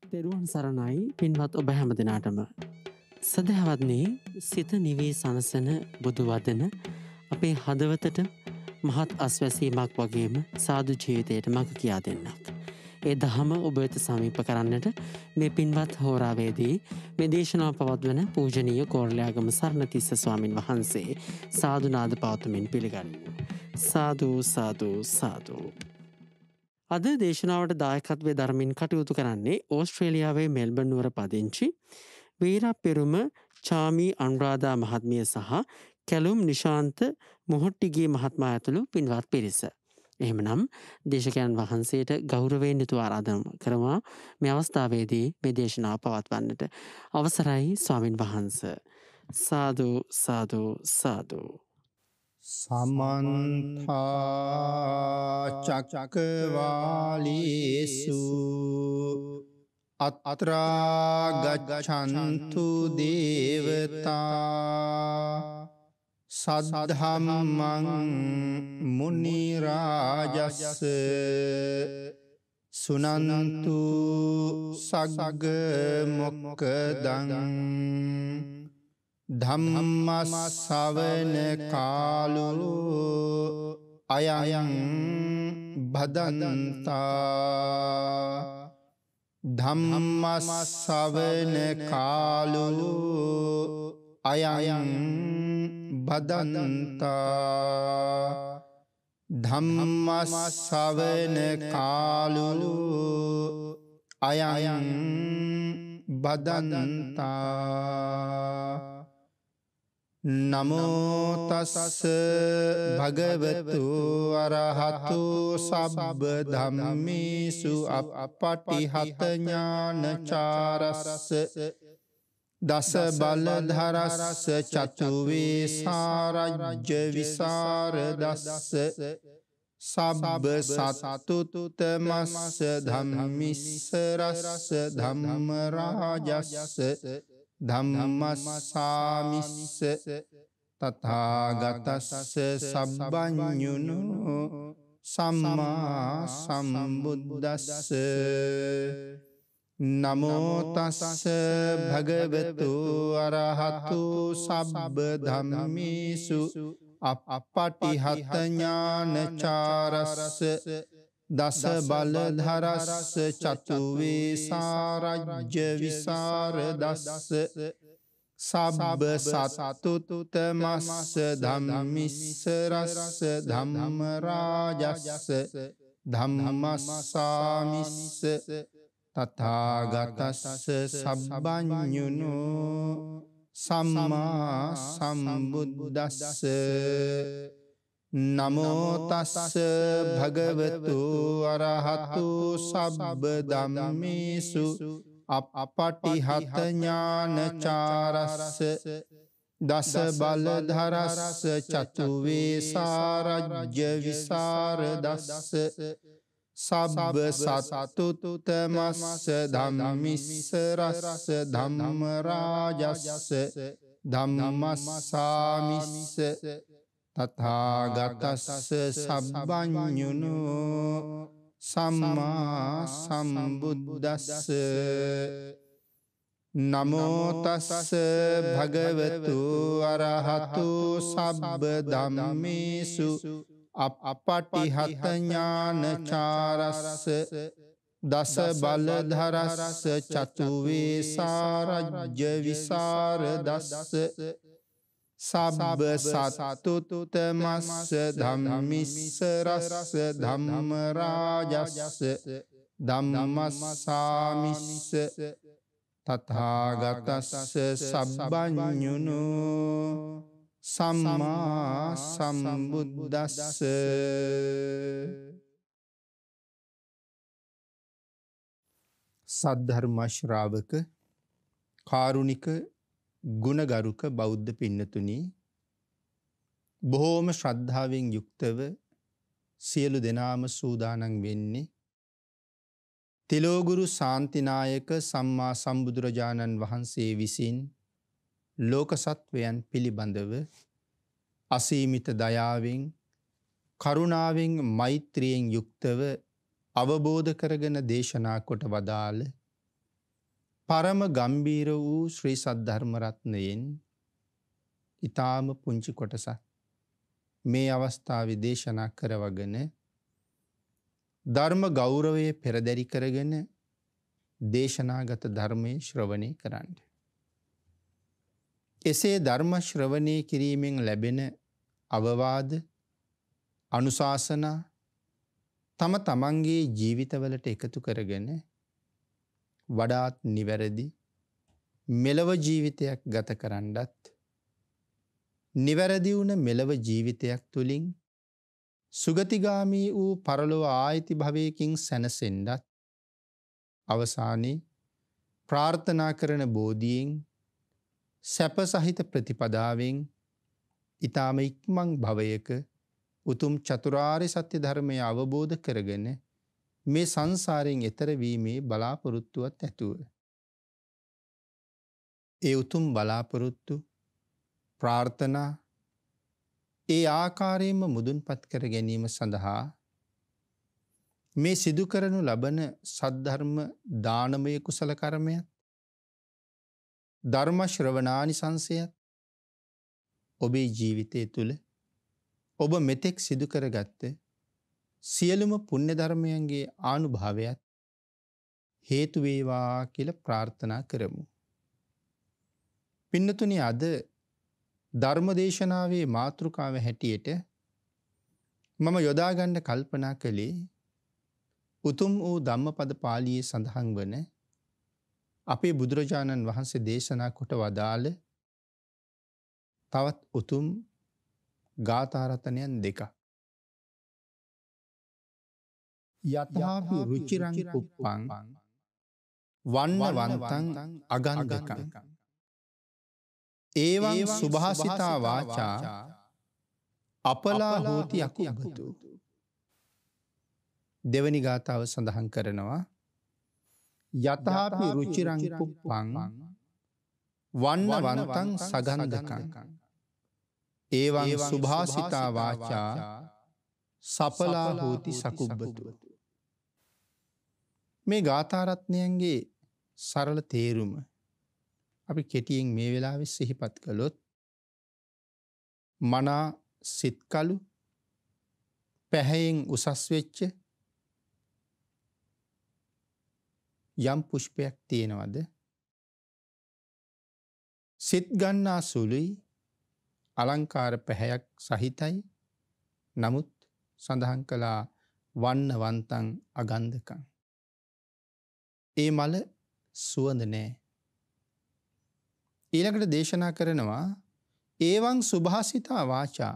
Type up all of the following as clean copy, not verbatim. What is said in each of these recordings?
තෙරුවන් සරණයි පින්වත් ඔබ හැම දෙනාටම. සදහැවත්නේ සිත නිවී සනසන බුදු වදන අපේ හදවතට මහත් අස්වැසීමක් වගේම සාදු ජීවිතයට මඟ කියා දෙන්නක්. ඒ දහම ඔබ වෙත සමීප කරන්නට මේ පින්වත් හෝරාවේදී මේ දේශනාව පවත්වන පූජනීය කෝරළයාගම සරණතිස්ස ස්වාමින් වහන්සේ සාදුනාද පවත්වමින් පිළිගනිමු. සාදු සාදු සාදු. අද දේශනාවට දායකත්වය දරමින් කටයුතු කරන්නේ ඕස්ට්‍රේලියාවේ මෙල්බන් නුවර පදිංචි වීරපෙරුම චාමී අනුරාධා මහත්මිය සහ කැලුම් නිශාන්ත මොහොට්ටිගේ මහත්මයා ඇතුළු පින්වත් පිරිස. එහෙමනම් දේශකයන් වහන්සේට ගෞරවයෙන් යුතු ආරාධනා කරනවා මේ අවස්ථාවේදී මේ දේශනාව පවත්වන්නට. අවසරයි ස්වාමින් වහන්සේ. සාදු සාදු සාදු. සමන්තා චක්කවාලේසු අත්‍රා ගච්ඡන්තු දේවතා සද්ධම්මං මුනි රාජස්ස සුනන්තු සග්ග මොක්ඛදං ධම්මස්සවන කාලෝ අයං භදන්තා ධම්මස්සවන කාලෝ අයං භදන්තා ධම්මස්සවන කාලෝ අයං භදන්තා. නමෝ තස්ස භගවතු අරහතු සබ්බ ධම්මේසු අප්පටිහත ඥානචාරස්ස දස බලධරස්ස චතු වේසාරජ්‍ය විසරදස්ස සබ්බ සත්තුතමස්ස ධම්මිස්සරස්ස ධම්ම රාජස්ස ධම්මස්සාමිස්ස තථාගතස්ස සබ්බඤුනෝ සම්මා සම්බුද්දස්ස. නමෝ තස්ස භගවතු අරහතු සබ්බ ධම්මේසු අප්පටිහත ඥානචාරස්ස දස බලධරස්ස චතු වේසාරජ්‍ය විසරදස්ස සබ්බ සත්තුතමස්ස ධම්මිස්සරස්ස ධම්ම රාජස්ස ධම්මස්සාමිස්ස තථාගතස්ස සබ්බඤුනෝ සම්මා සම්බුද්දස්ස. නමෝ තස්ස භගවතු අරහතු සබ්බ ධම්මේසු අප්පටිහත ඥානචාරස්ස දස බලධරස්ස චතු වේසාරජ්‍ය විසරදස්ස සබ්බ සත්තුතමස්ස ධම්මිස්සරස්ස ධම්ම රාජස්ස ධම්මස්සාමිස්ස තථාගතස්ස සබ්බඤුනෝ සම්මා සම්බුද්දස්ස. නමෝ තස්ස භගවතු අරහතු සබ්බ ධම්මේසු අප්පටිහත ඥානචාරස්ස දස බලධරස්ස චතු වේසාරජ්‍ය විසරදස්ස සබ්බ සත්තුතමස්ස ධම්මිස්සරස්ස ධම්ම රාජස්ස ධම්මස්සාමිස්ස තථාගතස්ස සබ්බඤුනෝ සම්මා සම්බුද්දස්ස. සද්ධර්ම ශ්‍රාවක කාරුණික ගුණගරුක බෞද්ධ පින්නතුනි, බොහෝම ශ්‍රද්ධාවෙන් යුක්තව සියලු දෙනාම සූදානම් වෙන්නේ තිලෝගුරු ශාන්තිනායක සම්මා සම්බුදුරජාණන් වහන්සේ විසින් ලෝක සත්වයන් පිළිබඳව අසීමිත දයාවෙන් කරුණාවෙන් මෛත්‍රියෙන් යුක්තව අවබෝධ කරගෙන දේශනා කොට වදාළ පරම ගම්බීර වූ ශ්‍රී සද්ධර්ම රත්නයෙන් ඊටාම පුංචි කොටසක් මේ අවස්ථාවේ දේශනා කරවගෙන ධර්ම ගෞරවයේ පෙරදරි කරගෙන දේශනාගත ධර්මයේ ශ්‍රවණය කරන්න. එසේ ධර්ම ශ්‍රවණය කිරීමෙන් ලැබෙන අවවාද අනුශාසනා තම තමන්ගේ ජීවිතවලට එකතු කරගෙන වඩාත් නිවැරදි මෙලව ජීවිතයක් ගත කරන්නත් නිවැරදි වුණ මෙලව ජීවිතයක් තුළින් සුගතිගාමී වූ පරලොව ආයිති භවයකින් සැනසෙන්නත් අවසානයේ ප්‍රාර්ථනා කරන බෝධියෙන් සැප සහිත ප්‍රතිපදාවෙන් ඊටාම ඉක්මන් භවයක උතුම් චතුරාර්ය සත්‍ය ධර්මය අවබෝධ කරගෙන මේ සංසාරයෙන් එතර වීමේ බලාපොරොත්තුවත් ඇතුව ඒ උතුම් බලාපොරොත්තු ප්‍රාර්ථනා ඒ ආකාරයෙන්ම මුදුන්පත් කර ගැනීම සඳහා මේ සිදු කරනු ලබන සද්ධර්ම දානමය කුසල කර්මයත් ධර්ම ශ්‍රවණානිසංසයත් ඔබේ ජීවිතය තුළ ඔබ මෙතෙක් සිදු කරගත්ත සියලුම පුණ්‍ය ධර්මයන්ගේ ආනුභාවයත් හේතු වේවා කියලා ප්‍රාර්ථනා කරමු. පින්නතුනි, අද ධර්මදේශනාවේ මාතෘකාව හැටියට මම යොදා ගන්න කල්පනා කළේ උතුම් වූ ධම්මපද පාළියේ සඳහන් වන අපේ බුදුරජාණන් වහන්සේ දේශනා කොට වදාළ තවත් උතුම් ගාථා රතනයන් දෙකක්. යතහාපි රුචිරං කුප්පං වන්නවන්තං අගන්ධකං ඒවං සුභාසිතා වාචා අපලා හෝති අකුබ්බතු. දෙවනි ගාථාව සඳහන් කරනවා යතහාපි රුචිරං කුප්පං වන්නවන්තං සගන්ධකං ඒවං සුභාසිතා වාචා සපලා හෝති සකුබ්බතු. මේ ගාථා රත්නයන්ගේ සරල තේරුම අපි කෙටියෙන් මේ වෙලාවේ සිහිපත් කළොත් මනා සිත්කලු පැහැයෙන් උසස් වෙච්ච යම් පුෂ්පයක් තියෙනවද සිත් ගන්නා සුළුයි අලංකාර පැහැයක් සහිතයි නමුත් සඳහන් කළා වන්නවන්තං අගන්ධකං ඒ මල සුවඳ නෑ. ඊළඟට දේශනා කරනවා ඒවං සුභාසිතා වාචා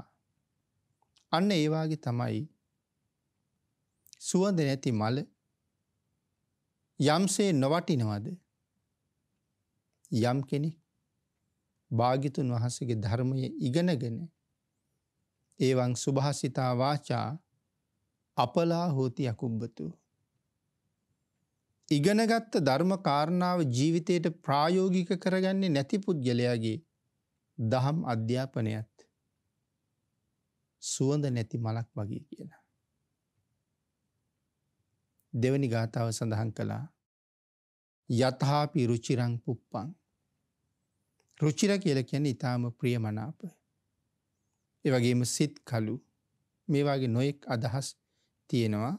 අන්න ඒ වාගේ තමයි සුවඳ නැති මල යම්සේ නොවටිනවද යම් කෙනෙක් භාග්‍යතුන් වහන්සේගේ ධර්මය ඉගෙනගෙන ඒවං සුභාසිතා වාචා අපලා හෝති අකුබ්බතු. ඉගෙනගත්ත ධර්ම කාරණාව ජීවිතයට ප්‍රායෝගික කරගන්නේ නැති පුද්ගලයාගේ දහම් අධ්‍යාපනයත් සුවඳ නැති මලක් වගේ කියලා. දෙවනි ගාථාව සඳහන් කළා යතහාපි රුචිරං පුප්පං. රුචිර කියලා කියන්නේ ඊටාම ප්‍රියමනාප. ඒ වගේම සිත් කලු මේ වගේ නොයෙක් අදහස් තියෙනවා.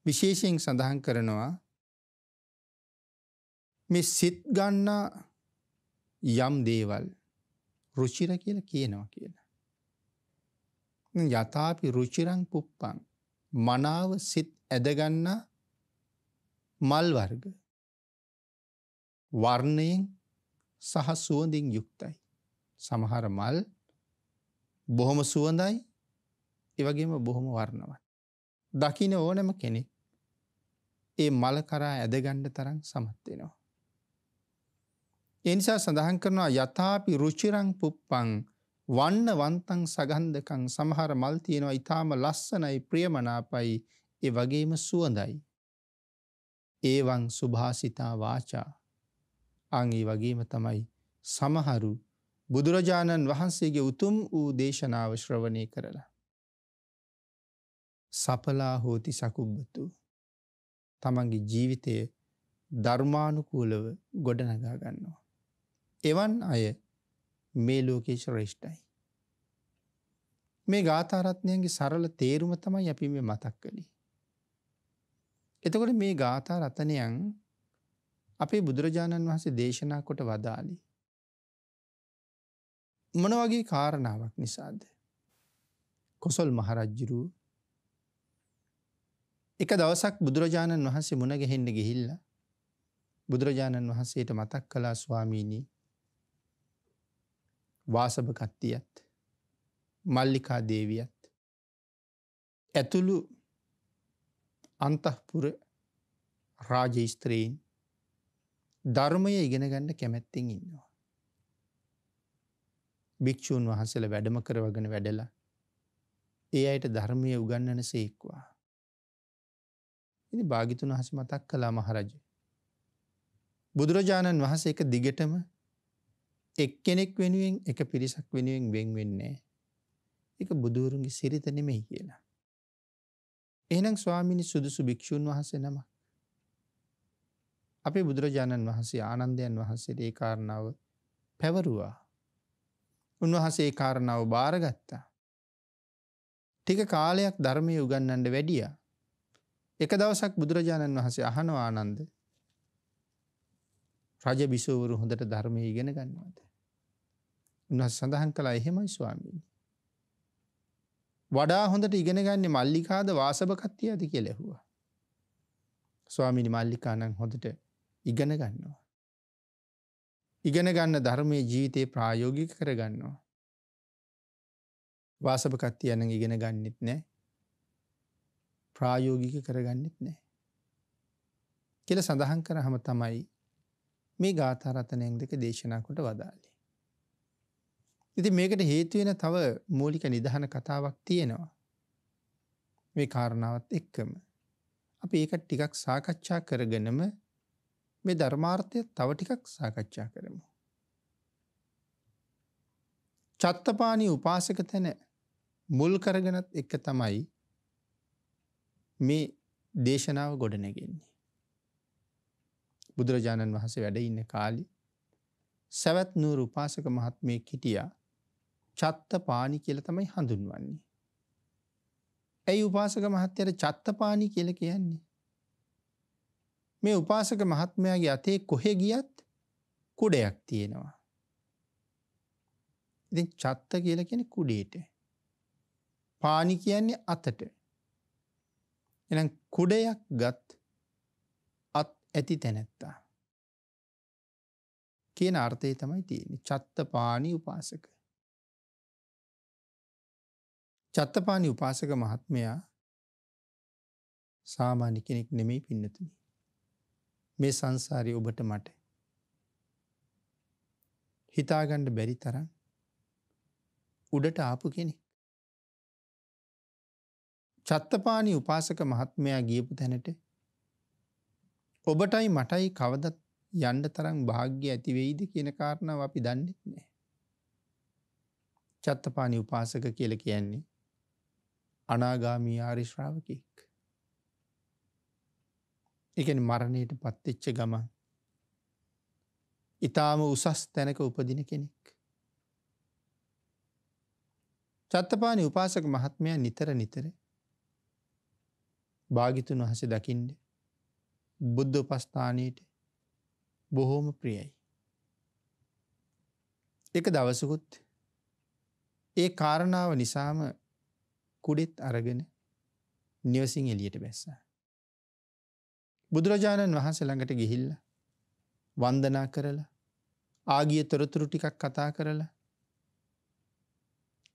විශේෂයෙන් සඳහන් කරනවා මේ සිත් ගන්නා යම් දේවල් රුචිර කියලා කියනවා කියලා. යතාපි රුචිරං පුප්පං මනාව සිත් ඇදගන්නා මල් වර්ග වර්ණයෙන් සහ සුවඳින් යුක්තයි. සමහර මල් බොහොම සුවඳයි ඒ වගේම බොහොම වර්ණවත්. දකින්න ඕනම කෙනෙක් ඒ මල කරා ඇදගන්න තරම් සමත් වෙනවා. ඒ නිසා සඳහන් කරනවා යතාපි රුචිරං පුප්පං වන්නවන්තං සගන්ධකං. සමහර මල් තියෙනවා ඊටාම ලස්සනයි ප්‍රියමනාපයි ඒ වගේම සුවඳයි. ඒවං සුභාසිතා වාචා අන් ඒ වගේම තමයි සමහරු බුදුරජාණන් වහන්සේගේ උතුම් වූ දේශනාව ශ්‍රවණය කරලා සපලා හෝති සකුබ්බතු තමන්ගේ ජීවිතය ධර්මානුකූලව ගොඩනගා ගන්නවා. එවන් අය මේ ලෝකේ ශ්‍රේෂ්ඨයි. මේ ගාථා රත්නයන්ගේ සරල තේරුම තමයි අපි මේ මතක් කළේ. එතකොට මේ ගාථා රත්නයන් අපේ බුදුරජාණන් වහන්සේ දේශනා කොට වදාළේ මොන වගේ කාරණාවක් නිසාද? කොසල් මහරජුරු එක දවසක් බුදුරජාණන් වහන්සේ මුණ ගැහෙන්න ගිහිල්ලා බුදුරජාණන් වහන්සේට මතක් කළා, ස්වාමීනි, වාසභ කත්තියත් මල්ලිකා දේවියත් ඇතුළු අන්තఃපුර රාජ ස්ත්‍රීන් ධර්මය ඉගෙන ගන්න කැමැත්තෙන් ඉන්නවා. භික්ෂූන් වහන්සේලා වැඩම කරවගෙන වැඩලා ඒ අයට ධර්මය උගන්වන සේක්වා. ඉතින් භාග්‍යතුන් වහන්සේ මතක් කළා, මහරජ, බුදුරජාණන් වහන්සේ එක දිගටම එක්කෙනෙක් වෙනුවෙන් එක පිරිසක් වෙනුවෙන් වෙන් වෙන්නේ ඒක බුදුවරුන්ගේ සිරිත නෙමෙයි කියලා. එහෙනම් ස්වාමීනි, සුදුසු භික්ෂූන් වහන්සේ නම අපේ බුදුරජාණන් වහන්සේ ආනන්දයන් වහන්සේට ඒ කාරණාව පැවරුවා. උන්වහන්සේ ඒ කාරණාව බාරගත්තා. ටික කාලයක් ධර්මයේ උගන්වන්න වැඩියා. එක දවසක් බුදුරජාණන් වහන්සේ අහනවා, ආනන්ද, රජ බිසෝවරු හොඳට ධර්මයේ ඉගෙන ගන්නවද? උන්වහන්සේ සඳහන් කළා, එහෙමයි ස්වාමීනි. වඩා හොඳට ඉගෙන ගන්නේ මල්ලිකාද වාසභ කත්තියද කියලා ඇහුවා. ස්වාමීනි, මල්ලිකා නම් හොඳට ඉගෙන ගන්නවා. ඉගෙන ගන්න ධර්මයේ ජීවිතේ ප්‍රායෝගික කරගන්නවා. වාසභ කත්තිය නම් ඉගෙන ගන්නෙත් නැහැ. ප්‍රායෝගික කරගන්නෙත් නැහැ. කියලා සඳහන් කරාම තමයි මේ ගාථා රත්නයන් දෙක දේශනා කොට වදාළේ. ඉතින් මේකට හේතු වෙන තව මූලික නිදහන කතාවක් තියෙනවා. මේ කාරණාවත් එක්කම අපි ඒක ටිකක් සාකච්ඡා කරගෙනම මේ ධර්මාර්ථය තව ටිකක් සාකච්ඡා කරමු. චත්තපාණී උපාසක තැන මුල් කරගෙනත් එක තමයි මේ දේශනාව ගොඩනැගෙන්නේ. බුදුරජාණන් වහන්සේ වැඩ ඉන්න කාලේ සවැත් නුවර උපාසක මහත්මයෙක් හිටියා. චත්තපාණි කියලා තමයි හඳුන්වන්නේ. ඇයි උපාසක මහත්තයාට චත්තපාණි කියලා කියන්නේ? මේ උපාසක මහත්මයාගේ අතේ කොහෙ ගියත් කුඩයක් තියෙනවා. ඉතින් චත්ත කියලා කියන්නේ කුඩේට. පාණි කියන්නේ අතට. එහෙනම් කුඩයක් ගත් අත් ඇති තැනැත්තා කියන අර්ථය තමයි තියෙන්නේ. චත්තපාණි උපාසක. චත්තපාණි උපාසක මහත්මයා සාමාන්‍ය කෙනෙක් නෙමෙයි පින්නතුනි. මේ සංසාරේ ඔබට මට හිතාගන්න බැරි තරම් උඩට ආපු කෙනෙක්. චත්තපාණි උපාසක මහත්මයා ගියපු තැනට ඔබටයි මටයි කවදත් යන්න තරම් වාග්ය ඇති වෙයිද කියන කාරණාව අපි දන්නේ නැහැ. චත්තපාණි උපාසක කියලා කියන්නේ අනාගාමී ආර්ය ශ්‍රාවකෙක්. ඒ කියන්නේ මරණයට පත්වෙච්ච ගමන් ඊටාම උසස් තැනක උපදින කෙනෙක්. චත්තපාණි උපාසක මහත්මයා නිතර භාග්‍යතුන් වහන්සේ දකින්න බුද්ධ උපස්ථානයේට බොහෝම ප්‍රියයි. එක දවසකුත් ඒ කාරණාව නිසාම කුඩෙත් අරගෙන නිවසින් එළියට බැස්සා. බුදුරජාණන් වහන්සේ ළඟට ගිහිල්ලා වන්දනා කරලා ආගිය තොරතුරු ටිකක් කතා කරලා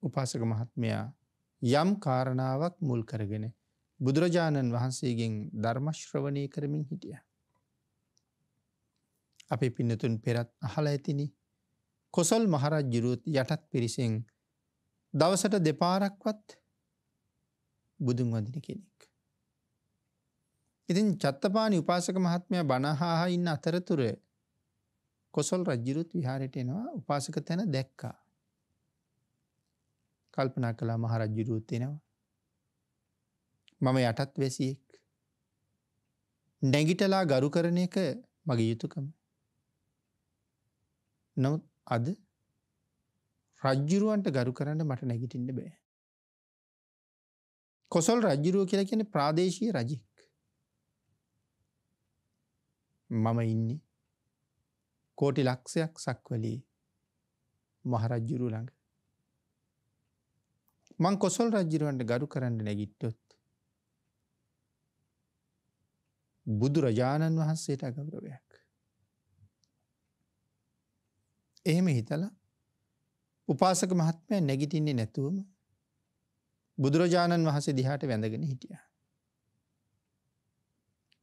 උපාසක මහත්මයා යම් කාරණාවක් මුල් කරගෙන බුදුරජාණන් වහන්සේගෙන් ධර්ම ශ්‍රවණය කරමින් හිටියා. අපේ පින්නතුන් පෙරත් අහලා ඇතිනි. කොසල් මහරජුරුත් යටත් පිරිසෙන් දවසට දෙපාරක්වත් බුදුන් වදින කෙනෙක්. ඉතින් චත්තපාණි උපාසක මහත්මයා බණ අහා ඉන්න අතරතුර කොසල් රජුරුත් විහාරයට එනවා. උපාසක තැන දැක්කා. කල්පනා කළා මහරජුරුත් එනවා. මම යටත් වැසියෙක්. නැගිටලා ගරු කරන එක මගේ යුතුකම. නමුත් අද රජ්ජුරුවන්ට ගරු කරන්න මට නැගිටින්න බෑ. කොසල් රජ්ජුරුව කියලා කියන්නේ ප්‍රාදේශීය රජෙක්. මම ඉන්නේ කෝටි ලක්ෂයක් සක්වලේ මහරජ්ජුරුව ළඟ. මං කොසල් රජ්ජුරුවන්ට ගරු කරන්න නැගිට්ටොත් බුදුරජාණන් වහන්සේට අගෞරවයක්. එහෙම හිතලා උපාසක මහත්මයා නැගිටින්නේ නැතුවම බුදුරජාණන් වහන්සේ දිහාට වැඳගෙන හිටියා.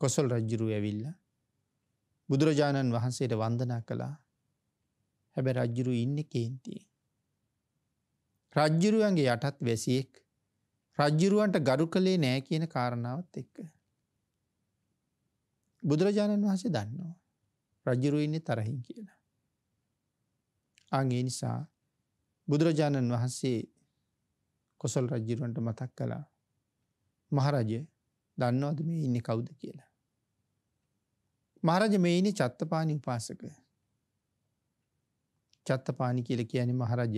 කොසල් රජ්ජුරුව ඇවිල්ලා බුදුරජාණන් වහන්සේට වන්දනා කළා. හැබැයි රජ්ජුරුව ඉන්නේ කේන්තියෙන්. රජ්ජුරුවන්ගේ යටත් වැසියෙක් රජ්ජුරුවන්ට ගරු කළේ නෑ කියන කාරණාවත් එක්ක. බුදුරජාණන් වහන්සේ දන්නවා රජ්ජුරුව ඉන්නේ තරහින් කියලා. ඒ නිසා බුදුරජාණන් වහන්සේ කොසල් රජ්ජුරුවන්ට මතක් කළා මහරජය දන්නවද මේ ඉන්නේ කවුද කියලා. මහරජ මේ ඉන්නේ චත්තපාණි උපාසක. චත්තපාණි කියලා කියන්නේ මහරජ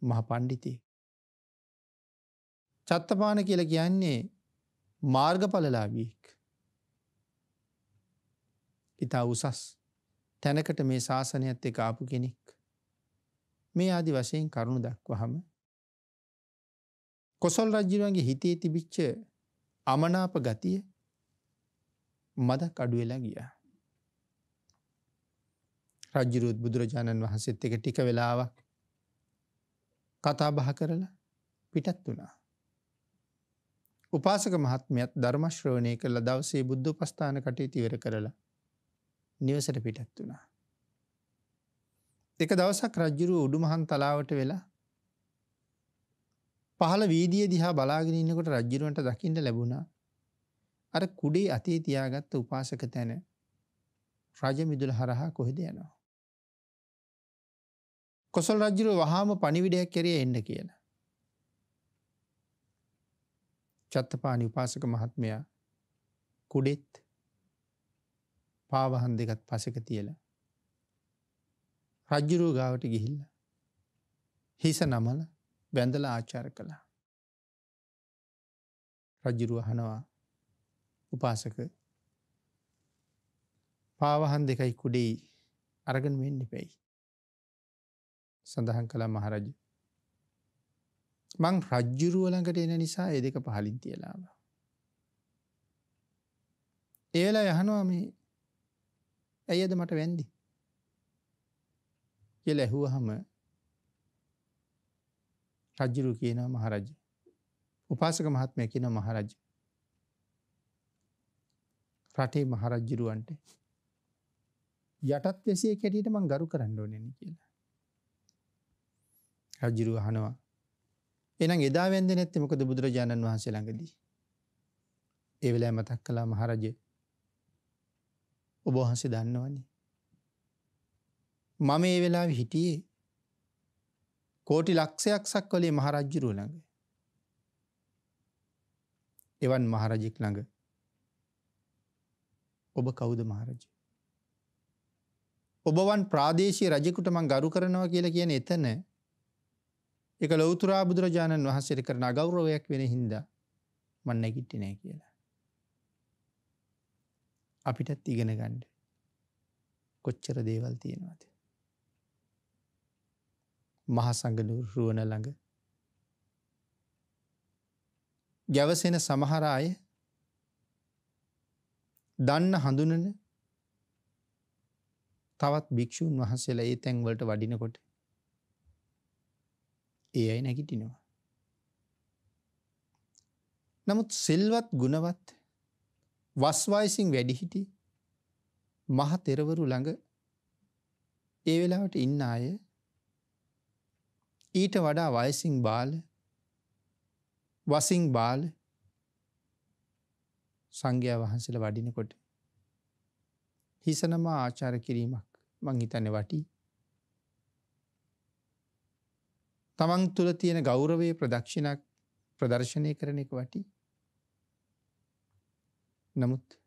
මහ පණ්ඩිතයෙක්. චත්තපාණ කියලා කියන්නේ මාර්ගඵලලාභියෙක්. ඉතා උසස් තැනකට මේ ශාසනයත් එක්ක ආපු කෙනෙක්. මේ ආදි වශයෙන් කරුණු දක්වහම කොසල් රජුගේ හිතේ තිබිච්ච අමනාප ගතිය මදක් අඩු වෙලා ගියා. රජුරුත් බුදුරජාණන් වහන්සේත් එක්ක ටික වෙලාවක් කතා බහ කරලා පිටත් වුණා. උපාසක මහත්මයාත් ධර්ම ශ්‍රවණය කළ දවසේ බුද්ධ උපස්ථාන කටයුතු ඉවර කරලා නිවසට පිටත් වුණා. එක දවසක් රජුරුව උඩුමහන් තලාවට වෙලා පහළ වීදිය දිහා බලාගෙන ඉන්නකොට රජුරුවන්ට දකින්න ලැබුණා අර කුඩේ අතේ තියාගත්ත උපාසක තැන රජ මිදුල හරහා කොහෙද යනවා. කොසල් රජුරුව වහාම පණිවිඩයක් කෙරේ එන්න කියලා. චත්තපාණි උපාසක මහත්මයා කුඩෙත් පාවහන් දෙකත් පසෙක තියලා රජ්ජුරුව ගාවට ගිහිල්ලා හිස නමල වැඳලා ආචාර කළා. රජ්ජුරුව අහනවා උපාසක පාවහන් දෙකයි කුඩෙයි අරගෙන මෙන්න ඉපැයි. සඳහන් කළා මහරජ මං රජ්ජුරුව ළඟට එන නිසා ඒ දෙක පහලින් තියලා ආවා. ඒ වෙලාවේ අහනවා මේ ඇයිද මට වැන්දි කියලා ඇහුවහම රජ්ජුරුව කියනවා මහරජ උපාසක මහත්මයා කියනවා මහරජ රටේ මහරජ්ජුරුවන්ට යටත් වැසියෙක් හැටියට මං ගරු කරන්න ඕනේ නේ කියලා. රජ්ජුරුව අහනවා එහෙනම් එදා වැන්දේ නැත්තේ මොකද බුදුරජාණන් වහන්සේ ළඟදී? ඒ වෙලාවේ මතක් කළා මහරජ ඔබ වහන්සේ දන්නවනේ මම ඒ වෙලාවේ හිටියේ කෝටි ලක්ෂයක් සක්වලේ මහරජ්ජුරුව ළඟ. එවන් මහරජෙක් ළඟ ඔබ කවුද මහරජ? ඔබවන් ප්‍රාදේශීය රජෙකුට මං ගරු කරනවා කියලා කියන එතන ඒක ලෞතර බුදුරජාණන් වහන්සේට කරන අගෞරවයක් වෙන හින්දා මම නැගිටින්නේ නැහැ කියලා. අපිටත් ඉගෙන ගන්න කොච්චර දේවල් තියෙනවද? මහා සංඝරුවන ළඟ ගැවසෙන සමහර අය දන්න හඳුනන තවත් භික්ෂුන් වහන්සේලා ඒ තැන් වලට වඩිනකොට ඒ අය නැගිටිනවා. නමුත් සිල්වත් ගුණවත් වස් වයසින් වැඩිහිටි මහ තෙරවරු ළඟ ඒ වෙලාවට ඉන්න අය ඊට වඩා වයසින් බාල වසින් බාල සංඝයා වහන්සේලා වඩිනකොට හිසනම ආචාර කිරීමක් මං හිතන්නේ වටි. තමන් තුළ තියෙන ගෞරවයේ ප්‍රදක්ෂිණක් ප්‍රදර්ශනය කරන එක වටි. නමුත්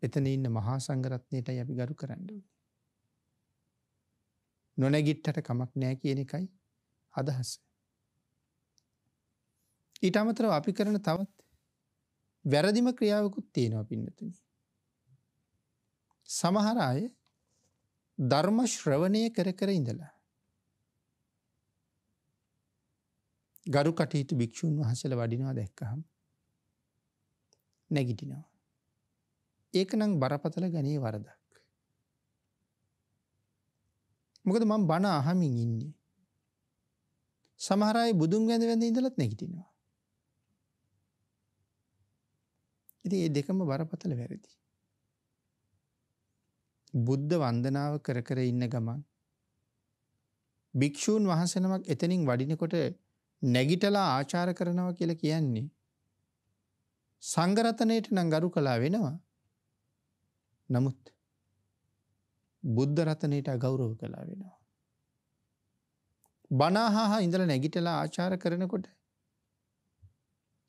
එතන ඉන්න මහා සංඝරත්නයටයි අපි ගරු කරන්න ඕනේ. නොනැගිට්ටට කමක් නෑ කියන එකයි අදහස. ඊට අමතරව අපි කරන තවත් වැරදිම ක්‍රියාවකුත් තියෙනවා පින්නතුනි. සමහර අය ධර්ම ශ්‍රවණය කර කර ඉඳලා ගරු කටයුතු භික්ෂූන් වහන්සේලා වඩිනවා දැක්කහම නැගිටිනවා. ඒක නම් බරපතල ගණයේ වරදක්. මොකද මම බණ අහමින් ඉන්නේ. සමහර අය බුදුන් වැඳ වැඳ ඉඳලත් නැගිටිනවා. ඉතින් මේ දෙකම බරපතල වැරදි. බුද්ධ වන්දනාව කර කර ඉන්න ගමන් භික්ෂූන් වහන්සේ නමක් එතනින් වඩිනකොට නැගිටලා ආචාර කරනවා කියලා කියන්නේ සංඝ රත්නයට නම් ගරු කළා වෙනවා. නමුත් බුද්ධ රත්නයට අගෞරව කළා වෙනවා. බණ අහහා ඉඳලා නැගිටලා ආචාර කරනකොට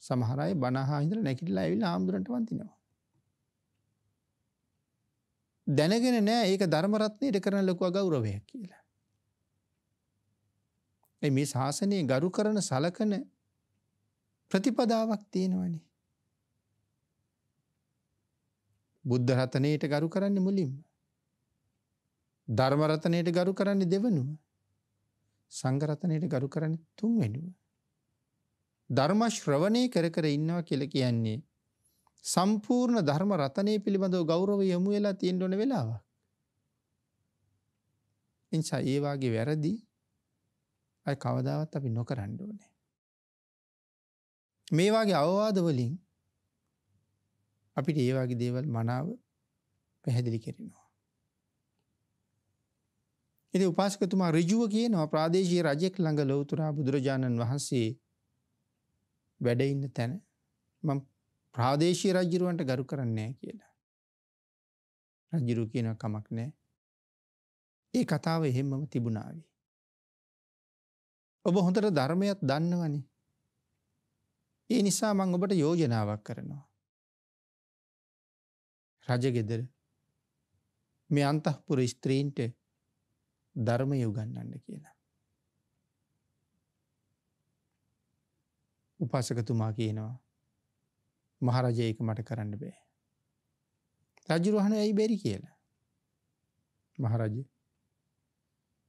සමහර අය බණ අහහා ඉඳලා නැගිටලා ඇවිල්ලා ආම්දුරන්ට වඳිනවා. දැනගෙන නෑ ඒක ධර්ම රත්නයට කරන ලොකු අගෞරවයක් කියලා. මේ ශාසනයේ ගරු කරන සලකන ප්‍රතිපදාවක් තියෙනවනේ. බුද්ධ රත්නයට ගරු කරන්නේ මුලින්ම. ධර්ම රත්නයට ගරු කරන්නේ දෙවනුව. සංඝ රත්නයට ගරු කරන්නේ තුන්වෙනුව. ධර්ම ශ්‍රවණය කර කර ඉන්නවා කියලා කියන්නේ සම්පූර්ණ ධර්ම රත්නයේ පිළිබඳව ගෞරවය යොමු වෙලා තියෙන්න ඕන වෙලාවක්. එනිසා ඒ වාගේ වැරදි අය කවදාවත් අපි නොකරන්න ඕනේ. මේ වාගේ අවවාද වලින් අපිට ඒ වාගේ දේවල් මනාව පැහැදිලි කරනවා. ඉතින් උපාසකතුමා ඍජුව කියනවා ප්‍රාදේශීය රජෙක් ළඟ ලෞතර බුදුරජාණන් වහන්සේ වැඩ ඉන්න තැන මම ප්‍රාදේශීය රජුරවන්ට ගරු කරන්නේ නැහැ කියලා. රජුරු කියන කමක් නැහැ. ඒ කතාව එහෙමම තිබුණාවි. ඔබ හොඳට ධර්මයක් දන්නවනේ. ඒ නිසා මම ඔබට යෝජනාවක් කරනවා. රජගෙදර මේ අන්තఃපුර ස්ත්‍රීන්ට ධර්මය උගන්වන්න කියලා. උපාසකතුමා කියනවා මහරජා ඒක මට කරන්න බෑ. රජු අහනවා ඇයි බැරි කියලා. මහරජා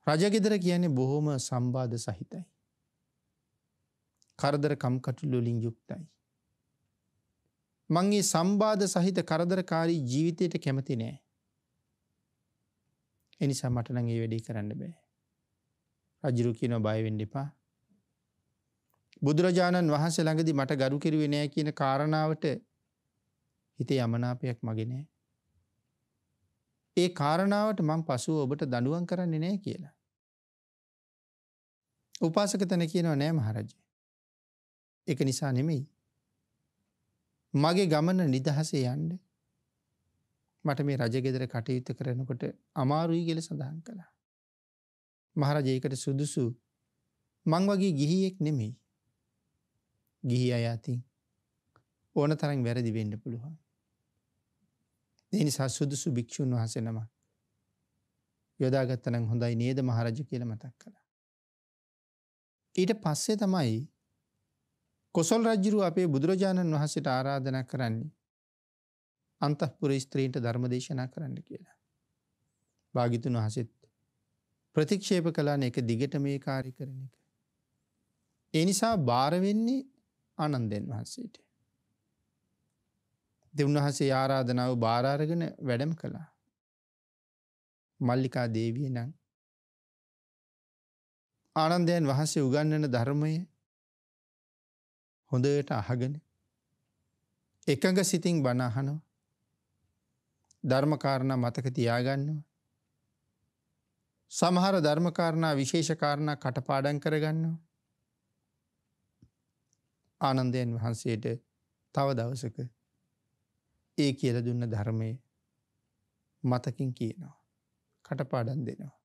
රජගෙදර කියන්නේ බොහොම සම්බාධ සහිතයි. කරදර කම්කටොළු වලින් යුක්තයි. මං මේ සම්බාධ සහිත කරදරකාරී ජීවිතයට කැමති නෑ. ඒ නිසා මට නම් ඒ වැඩේ කරන්න බෑ. රජු කියනවා බය වෙන්න එපා. බුදුරජාණන් වහන්සේ ළඟදී මට ගරු කෙරුවේ නෑ කියන කාරණාවට හිතේ යමනාපයක් මගේ නෑ. ඒ කාරණාවට මං පසුව ඔබට දඬුවම් කරන්නේ නෑ කියලා. උපාසක තන කියනවා නෑ මහරජා. ඒක නිසා නෙමෙයි. මගේ ගමන නිදහසේ යන්න මට මේ රජගෙදර කටයුතු කරනකොට අමාරුයි කියලා සඳහන් කළා. මහරජා ඒකට සුදුසු මං වගේ ගිහියෙක් නෙමෙයි. ගිහි අය අතින් ඕන තරම් වැරදි වෙන්න පුළුවන්. ඒ නිසා සුදුසු භික්ෂුන් වහන්සේ නම යොදාගත්තා නම් හොඳයි නේද මහරජා කියලා මතක් කළා. ඊට පස්සේ තමයි කොසල් රජුරු අපේ බුදුරජාණන් වහන්සේට ආරාධනා කරන්නේ අන්තఃපුර ස්ත්‍රීන්ට ධර්ම දේශනා කරන්න කියලා. භාග්‍යතුන් වහන්සේත් ප්‍රතික්ෂේප කළානේ ඒක දිගට මේ කාර්ය කරන එක. ඒ නිසා බාර වෙන්නේ ආනන්දයන් වහන්සේට. දෙවුන්වහන්සේ ආරාධනාව බාර අරගෙන වැඩම කළා. මල්ලිකා දේවිය නම් ආනන්දයන් වහන්සේ උගන්වන ධර්මය හොඳට අහගෙන එකඟ සිතින් බණ අහනවා. ධර්ම කාරණා මතක තියාගන්නවා. සමහර ධර්ම කාරණා විශේෂ කාරණා කටපාඩම් කරගන්නවා. ආනන්දයන් වහන්සේට තව දවසක ඒ කියලා දුන්න ධර්මයේ මතකින් කියනවා. කටපාඩම් දෙනවා.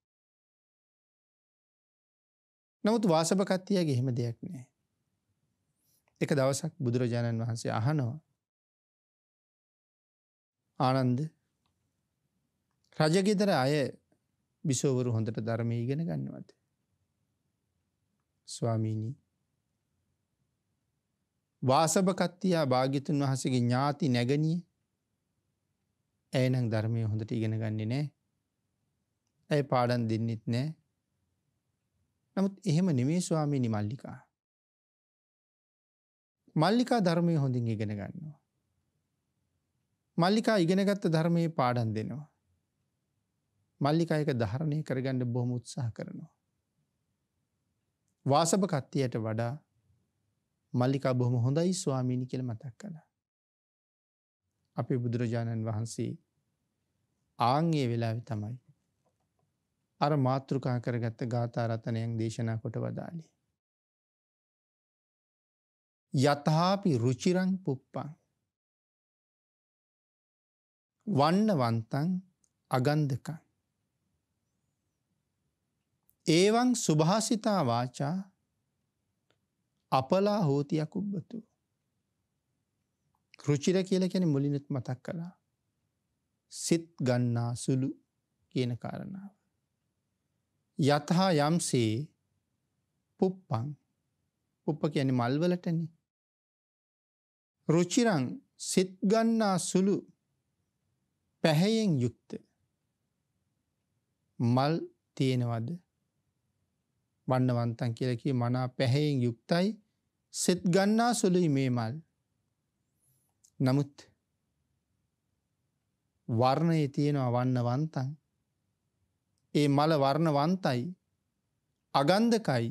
නමුත් වාසභ කත්තියගේ එහෙම දෙයක් නෑ. එක දවසක් බුදුරජාණන් වහන්සේ අහනවා ආනන්ද රජගෙදර අය බිසෝවරු හොඳට ධර්මය ඉගෙන ගන්නවද? ස්වාමීනි වාසභ කත්තියා භාග්‍යතුන් වහන්සේගේ ඥාති නැගණිය ඇය නම් ධර්මය හොඳට ඉගෙන ගන්නේ නැහැ. ඇය පාඩම් දෙන්නෙත් නැහැ. නමුත් එහෙම නෙමෙයි ස්වාමීනි මල්ලිකා. මල්ලිකා ධර්මය හොඳින් ඉගෙන ගන්නවා. මල්ලිකා ඉගෙනගත්ත ධර්මයේ පාඩම් දෙනවා. මල්ලිකා එක ධාරණය කරගන්න බොහොම උත්සාහ කරනවා. වාසභ කත්තියට වඩා මල්ලිකා බොහොම හොඳයි ස්වාමීනි කියලා මතක් කළා. අපේ බුදුරජාණන් වහන්සේ ආන්ගේ වෙලාවේ තමයි අර මාතෘකා කරගත්ත ගාථා රතනයන් දේශනා කොට වදාළේ. යතහාපි රුචිරං පුප්පං වන්නවන්තං අගන්ධකං ඒවං සුභාසිතා වාචා අපලා හෝති අකුබ්බතු. රුචිර කියලා කියන්නේ මුලිනුත් මතක් කළා. සිත් ගන්නා සුළු කියන කාරණාව. යතහා යම්සේ පුප්පං පුප්ප කියන්නේ මල් වලටනේ. රුචිරං සිත් ගන්නා සුළු පැහැයෙන් යුක්ත මල් තියෙනවද? වන්නවන්තන් කියලා කිය මනා පැහැයෙන් යුක්තයි සිත් ගන්නා සුළුයි මේ මල්. නමුත් වර්ණයේ තියෙනවා වන්නවන්තන්. ඒ මල වර්ණවන්තයි අගන්ධකයි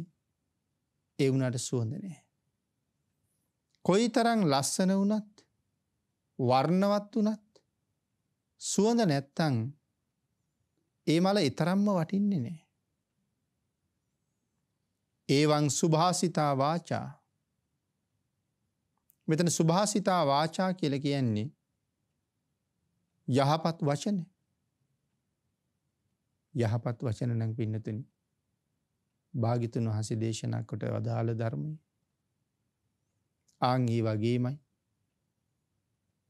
ඒ වුණාට සුවඳ නැහැ. කොයිතරම් ලස්සන වුණත් වර්ණවත් වුණත් සුවඳ නැත්තම් ඒ මල ඊතරම්ම වටින්නේ නැහැ. ඒවං සුභාසිතා වාචා. මෙතන සුභාසිතා වාචා කියලා කියන්නේ යහපත් වචන. යහපත් වචන නම් පින්නතුනි භාග්‍යතුන් වහන්සේ දේශනා කොට වදාළ ධර්මය. ආන් ඒ වගේමයි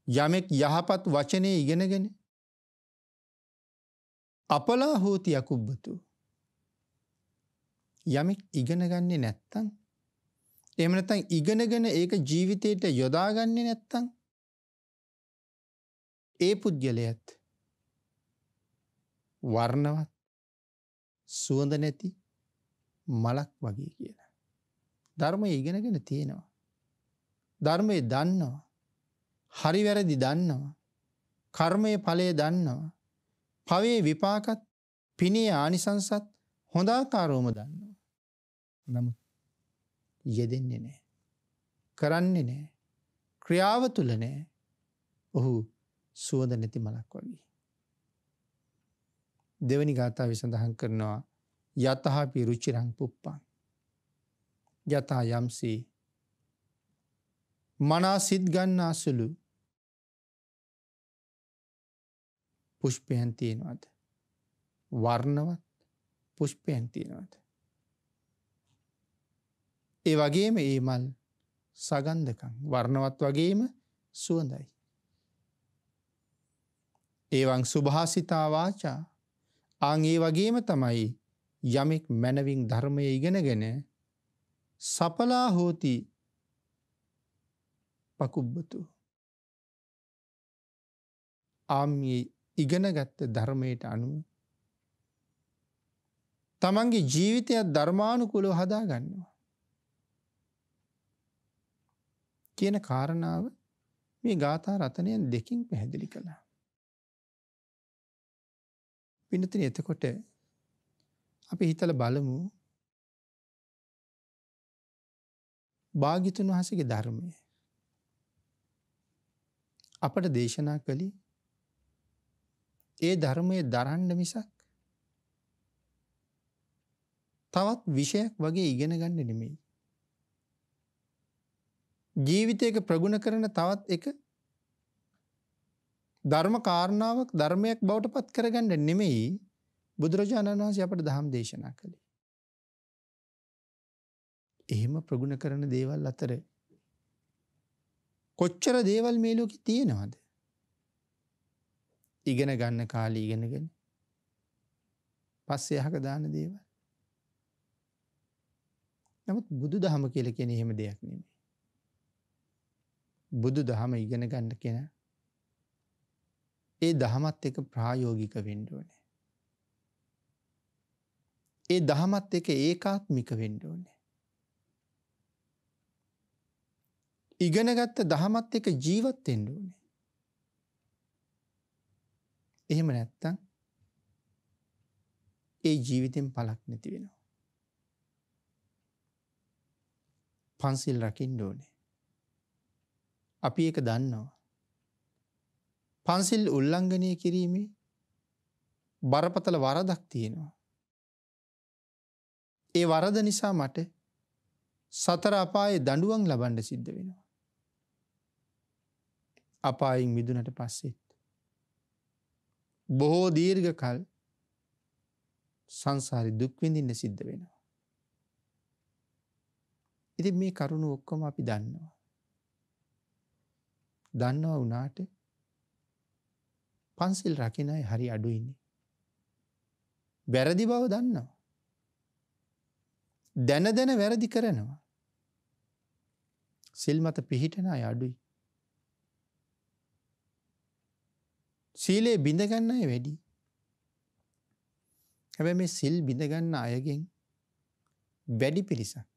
යමෙක් යහපත් වචනේ ඉගෙනගෙන අපලා හෝති අකුබ්බතු. යමෙක් ඉගෙන ගන්නේ නැත්තම් එහෙම නැත්නම් ඉගෙනගෙන ඒක ජීවිතයට යොදාගන්නේ නැත්තම් ඒ පුද්ගලයාත් වර්ණවත් සුවඳ නැති මලක් වගේ කියලා. ධර්මයේ ඉගෙනගෙන තියෙනවා. ධර්මයේ දන්නවා. හරි වැරදි දන්නවා. කර්මයේ ඵලය දන්නවා. භවයේ විපාකත් පිනේ ආනිසංසත් හොඳාකාරවම දන්නවා. නමුත් යෙදෙන්නේ නැහැ. කරන්නේ නැහැ. ක්‍රියාව තුල නැහැ. ඔහු සුවඳ නැති මලක් වගේ. දෙවනි ගාථාවේ සඳහන් කරනවා යතහපි රුචිරං පුප්පං. යතහ යම්සේ මනා සිත් ගන්නා සුළු පුෂ්පයන් තියෙනවද? වර්ණවත් පුෂ්පයන් තියෙනවද? ඒ වගේම ඒ මල් සගන්ධකම් වර්ණවත් වගේම සුවඳයි. ඒවං සුභාසිතා වාචා. ආන් ඒ වගේම තමයි යමෙක් මනවින් ධර්මය ඉගෙනගෙන සපලා හෝති පකුබ්බතු. ආම්මේ ඉගෙනගත්ත ධර්මයට අනුව තමන්ගේ ජීවිතය ධර්මානුකූලව හදා ගන්නවා කියන කාරණාව මේ ගාථා රතනයන් දෙකින් පැහැදිලි කළා. පින්නතුනි එතකොට අපි හිතලා බලමු භාග්‍යතුන් වහන්සේගේ ධර්මය අපට දේශනා කළේ ඒ ධර්මයේ දරන්න මිසක් තවත් විෂයක් වගේ ඉගෙන ගන්න නෙමෙයි. ජීවිතයක ප්‍රගුණ කරන තවත් එක ධර්ම කාරණාවක් ධර්මයක් බවට පත් කරගන්න නෙමෙයි බුදුරජාණන් වහන්සේ අපට ධම් දේශනා කළේ. එහෙම ප්‍රගුණ කරන දේවල් අතර කොච්චර දේවල් මේ ලෝකේ තියෙනවද? ඉගෙන ගන්න කාලේ ඉගෙනගෙන පස්සේ අහක දාන දේවල්. නමුත් බුදු දහම කියලා කියන්නේ එහෙම දෙයක් නෙමෙයි. බුදු දහම ඉගෙන ගන්න කෙනා ඒ දහමත් එක්ක ප්‍රායෝගික වෙන්න ඕනේ. ඒ දහමත් එක්ක ඒකාත්මික වෙන්න ඕනේ. ඉගෙනගත්ත දහමත් එක්ක ජීවත් වෙන්න ඕනේ. එහෙම නැත්තම් ඒ ජීවිතෙන් පළක් නැති වෙනවා. පන්සිල් රකින්න ඕනේ. අපි ඒක දන්නවා. පන්සිල් උල්ලංඝනය කිරීමේ බරපතල වරදක් තියෙනවා. ඒ වරද නිසා මට සතර අපායේ දඬුවම් ලබන්න සිද්ධ වෙනවා. අපායෙන් මිදුණට පස්සෙත් බොහෝ දීර්ඝ කල් සංසාරේ දුක් විඳින්න සිද්ධ වෙනවා. ඉතින් මේ කරුණ ඔක්කොම අපි දන්නවා. දන්නවා වුණාට පන්සිල් රකින්න අය හරි අඩුයිනේ. වැරදි බව දන්නවා. දැන දැන වැරදි කරනවා. සිල් මත පිහිටන අය අඩුයි. සීලේ බිඳ ගන්න අය වැඩි. හැබැයි මේ සිල් බිඳ ගන්න අයගෙන් වැඩි පිරිසක්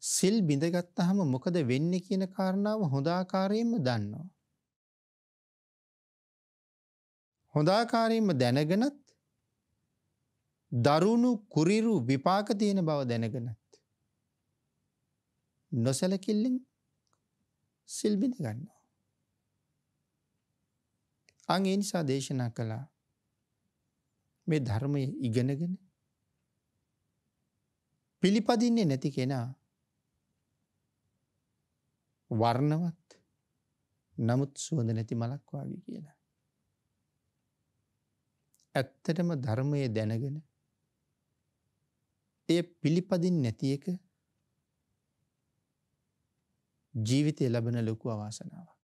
සිල් බිඳගත්තාම මොකද වෙන්නේ කියන කාරණාව හොඳ ආකාරයෙන්ම දන්නවා. හොඳ ආකාරයෙන්ම දැනගෙනත් දරුණු කුරිරු විපාක තියෙන බව දැනගෙනත් නොසලකිල්ලෙන් සිල් බිඳ ගන්නවා. අන් ඒ නිසා දේශනා කළා මේ ධර්මය ඉගෙනගෙන පිළිපදින්නේ නැති කෙනා වර්ණවත් නමුත් සුවඳ නැති මලක් වාගේ කියලා. ඇත්තටම ධර්මයේ දැනගෙන එය පිළිපදින්නේ නැති එක ජීවිතේ ලැබෙන ලොකු අවාසනාවක්.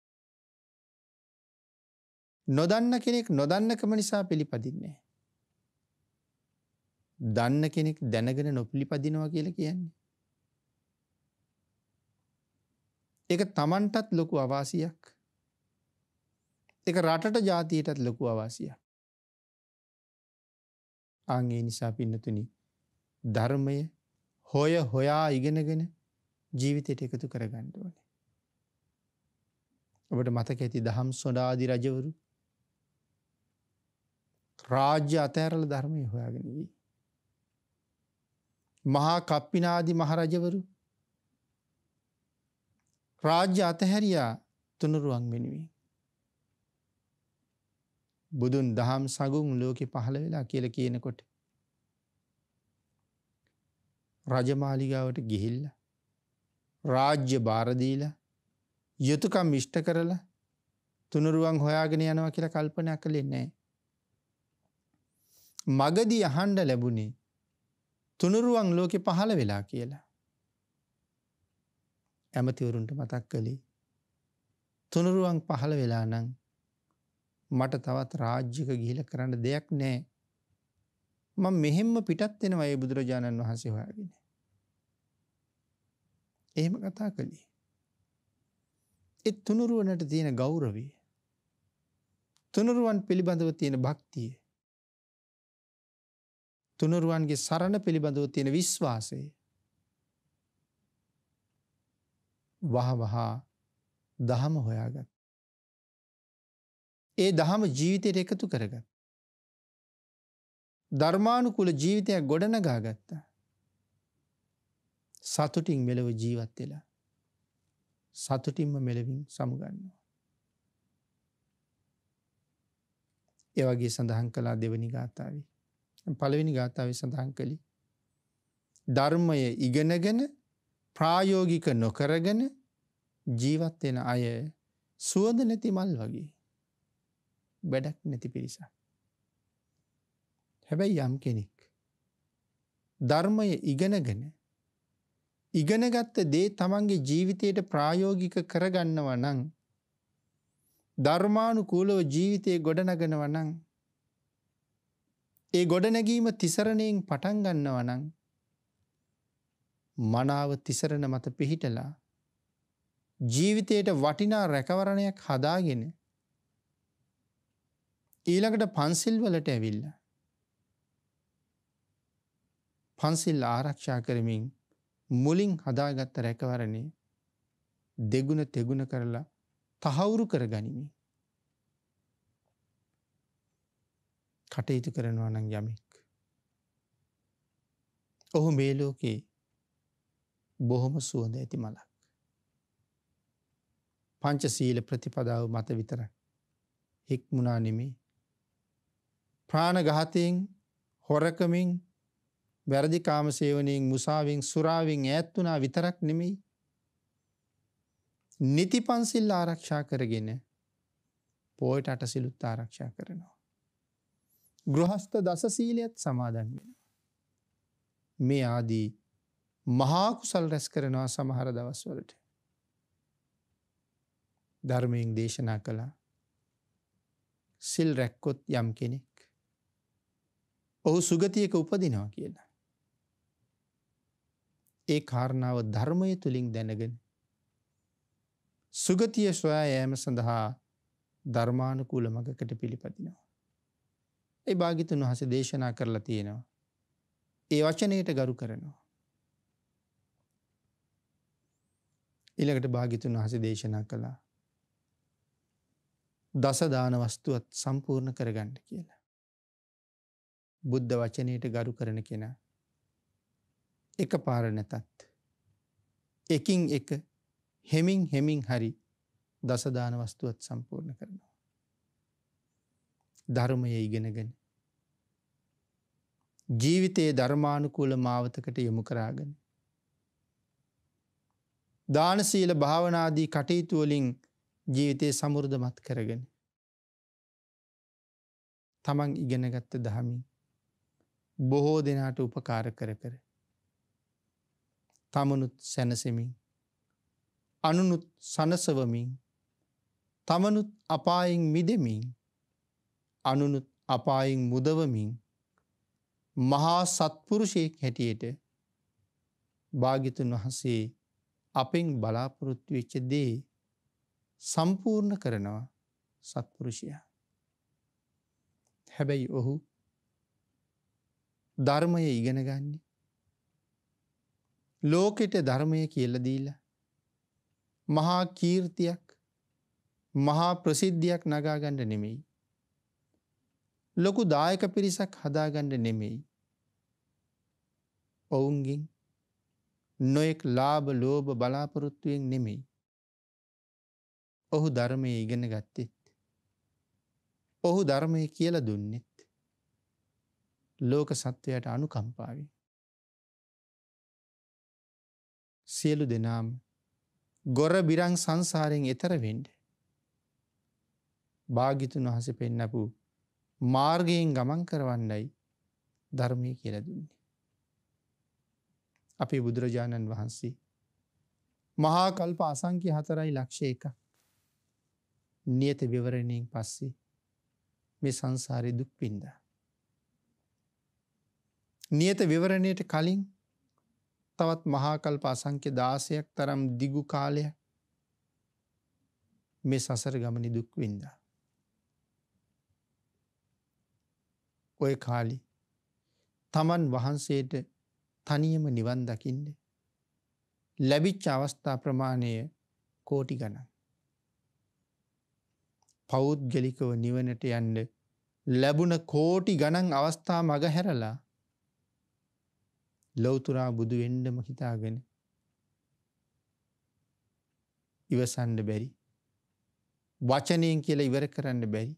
නොදන්න කෙනෙක් නොදන්නකම නිසා පිළිපදින්නේ. දන්න කෙනෙක් දැනගෙන නොපිළිපදිනවා කියලා කියන්නේ. ඒක Tamanටත් ලොකු අවාසියක්. ඒක රටට ජාතියටත් ලොකු අවාසියක්. ඒ නිසා පින්නතුනි ධර්මය හොයා ඉගෙනගෙන ජීවිතයට එකතු කරගන්න ඕනේ. ඔබට මතක ඇති දහම් සොඬාදී රජවරු රාජ්‍ය අතෑරලා ධර්මය හොයාගෙන ගියේ. මහා කප්පිනාදී මහරජවරු රාජ්‍ය අතහැරියා තුනුරුවන් වෙනුවෙන්. බුදුන් දහම් සඟුන් ලෝකෙ පහළ වෙලා කියලා කියනකොට රජමාලිගාවට ගිහිල්ලා රාජ්‍ය බාර දීලා යුතුයකම් ඉෂ්ට කරලා තුනුරුවන් හොයාගෙන යනවා කියලා කල්පනා කළේ නැහැ. මගදී අහන්න ලැබුණේ තුනුරුවන් ලෝකෙ පහළ වෙලා කියලා. ඇමතිවරුන්ට මතක් කළේ තුනුරුවන් පහළ වෙලා නම් මට තවත් රාජ්‍යක ගිහිලා කරන්න දෙයක් නැහැ. මම මෙහෙම්ම පිටත් වෙනවා ඒ බුදුරජාණන් වහන්සේ හොයාගෙන. එහෙම කතා කළේ. ඒ තුනුරුවනට තියෙන ගෞරවය, තුනුරුවන් පිළිබඳව තියෙන භක්තිය, තුනුරුවන්ගේ සරණ පිළිබඳව තියෙන විශ්වාසය වහ දහම හොයාගත්. ඒ දහම ජීවිතයට එකතු කරගත්. ධර්මානුකූල ජීවිතයක් ගොඩනගා ගත්තා. සතුටින් මෙලව ජීවත් වෙලා සතුටින්ම මෙලවින් සමුගන්නවා. ඒ වගේ සඳහන් කළා දෙවෙනි ගාථාවේ. පළවෙනි ගාථාවේ සඳහන් කළේ ධර්මය ඉගෙනගෙන ප්‍රායෝගික නොකරගෙන ජීවත් වෙන අය සුවඳ නැති මල් වගේ. වැඩක් නැති පිරිසක්. හැබැයි යම් කෙනෙක් ධර්මය ඉගෙනගත්ත දේ තමන්ගේ ජීවිතයට ප්‍රායෝගික කරගන්නවා නම් ධර්මානුකූලව ජීවිතේ ගොඩනගනවා නම් ඒ ගොඩනැගීම තිසරණයෙන් පටන් ගන්නවා නම් මනාව තිසරණ මත පිහිටලා ජීවිතයට වටිනා රැකවරණයක් හදාගෙන ඊළඟට පන්සිල් වලට ඇවිල්ලා පන්සිල් ආරක්ෂා කරමින් මුලින් හදාගත්ත රැකවරණය දෙගුණ තෙගුණ කරලා තහවුරු කර ගනිමින් කටයුතු කරනවා නම් යමෙක් ඔහු මේ ලෝකේ බොහොම සුවඳ ඇති මලක්. පංචශීල ප්‍රතිපදාව මත විතරක් හික්මුණා නෙමේ. ප්‍රාණඝාතයෙන්, හොරකමින්, වැරදි කාම සේවනයෙන්, මුසාවෙන්, සුරාවෙන් ඈත් වුණා විතරක් නෙමෙයි. නිති පන්සිල් ආරක්ෂා කරගෙන පොයට අටසිලුත් ආරක්ෂා කරනවා. ගෘහස්ත දස සීලයත් සමාදන් වෙනවා. මේ ආදී මහා කුසල් රැස් කරනවා සමහර දවස්වලට. ධර්මයෙන් දේශනා කළා සිල් රැක්කොත් යම් කෙනෙක් ඔහු සුගතියක උපදිනවා කියලා. ඒ කාරණාව ධර්මය තුලින් දැනගෙන සුගතිය සොයා යාම සඳහා ධර්මානුකූල මඟකට පිළිපදිනවා. ඒ භාග්‍යතුන් වහන්සේ දේශනා කරලා තියෙනවා. ඒ වචනයට ගරු කරනවා. ඊළඟට භාග්‍යතුන් වහන්සේ දේශනා කළා දස දාන වස්තුවත් සම්පූර්ණ කරගන්න කියලා. බුද්ධ වචනයට ගරු කරන කෙනා එකපාර නැතත් එකින් එක හෙමින් හරි දස දාන වස්තුවත් සම්පූර්ණ කරනවා. ධර්මය ඉගෙනගෙන ජීවිතයේ ධර්මානුකූල මාවතකට යොමු කරාගෙන දාන සීල භාවනාදී කටයුතු වලින් ජීවිතේ සමෘද්ධමත් කරගෙන තමන් ඉගෙනගත්ත ධර්මී බොහෝ දෙනාට උපකාර කර කර තමනුත් සැනසෙමින් අනුනුත් සනසවමින් තමනුත් අපායෙන් මිදෙමින් අනුනුත් අපායෙන් මුදවමින් මහා සත්පුරුෂයෙක් හැටියට භාග්‍යතුන් වහන්සේ අපෙන් බලාපොරොත්තු වෙච්ච දේ සම්පූර්ණ කරනවා සත්පුරුෂයා. හැබැයි ඔහු ධර්මය ඉගෙන ගන්නේ ලෝකෙට ධර්මය කියලා දීලා මහා කීර්තියක් මහා ප්‍රසිද්ධියක් නගා ගන්න නෙමෙයි. ලොකු දායක පිරිසක් හදාගන්න නෙමෙයි. ඔවුන්ගෙන් නොයෙක් ලාභ ලෝභ බලාපොරොත්තුවෙන් නෙමෙයි. ඔහු ධර්මයේ ඉගෙන ගත්තෙත් ඔහු ධර්මයේ කියලා දුන්නෙත් ලෝක සත්වයාට අනුකම්පාවෙන්. සියලු දෙනාම ගොර බිරං සංසාරයෙන් එතර වෙන්න භාග්‍යතුන් වහන්සේ පෙන්නපු මාර්ගයෙන් ගමන් කරවන්නයි ධර්මයේ කියලා දුන්නේ. අපේ බුදුරජාණන් වහන්සේ මහා කල්ප අසංඛ්‍ය 4.1 නියත විවරණයෙන් පස්සේ මේ සංසාරේ දුක් විඳා. නියත විවරණයට කලින් තවත් මහා කල්ප අසංඛ්‍ය 16ක් තරම් දිගු කාලයක් මේ සසර ගමනේ දුක් විඳා. ඔය කාලේ තමන් වහන්සේට තනියම නිවන් දකින්න ලැබිච්ච අවස්ථා ප්‍රමාණය කෝටි ගණන්. පෞද්ගලිකව නිවනට යන්න ලැබුණ කෝටි ගණන් අවස්ථා මග හැරලා ලෞතුරා බුදු වෙන්නම හිතාගෙන ඉවසන්න බැරි වචනයෙන් කියලා ඉවර කරන්න බැරි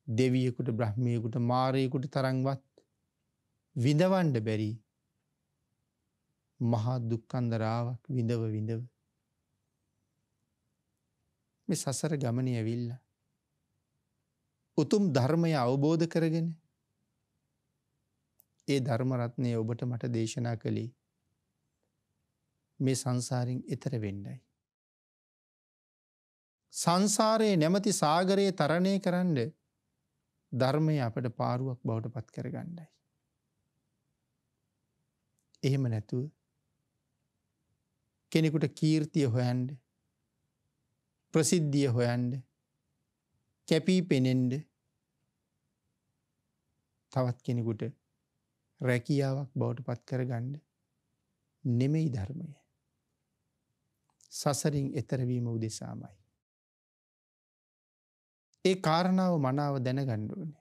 දෙවියෙකුට බ්‍රහ්මියෙකුට මාරයෙකුට තරම්වත් විඳවන්න බැරි මහා දුක්ඛන්දරාවක් විඳව මේ සසර ගමනේ ඇවිල්ලා උතුම් ධර්මය අවබෝධ කරගෙන ඒ ධර්ම රත්නය ඔබට මට දේශනා කළේ මේ සංසාරින් එතර වෙන්නයි. සංසාරයේ නැමැති සාගරයේ තරණය කරන්න ධර්මය අපට පාරුවක් බවට පත් කරගන්නයි. එහෙම නැතුව කෙනෙකුට කීර්තිය හොයන්න, ප්‍රසිද්ධිය හොයන්න, කැපී පෙනෙන්න, තවත් කෙනෙකුට රැකියාවක් බවට පත් කරගන්න නෙමෙයි ධර්මය. සසරින් එතර වීම උදෙසාමයි. ඒ කාරණාව මනාව දැනගන්න ඕනේ.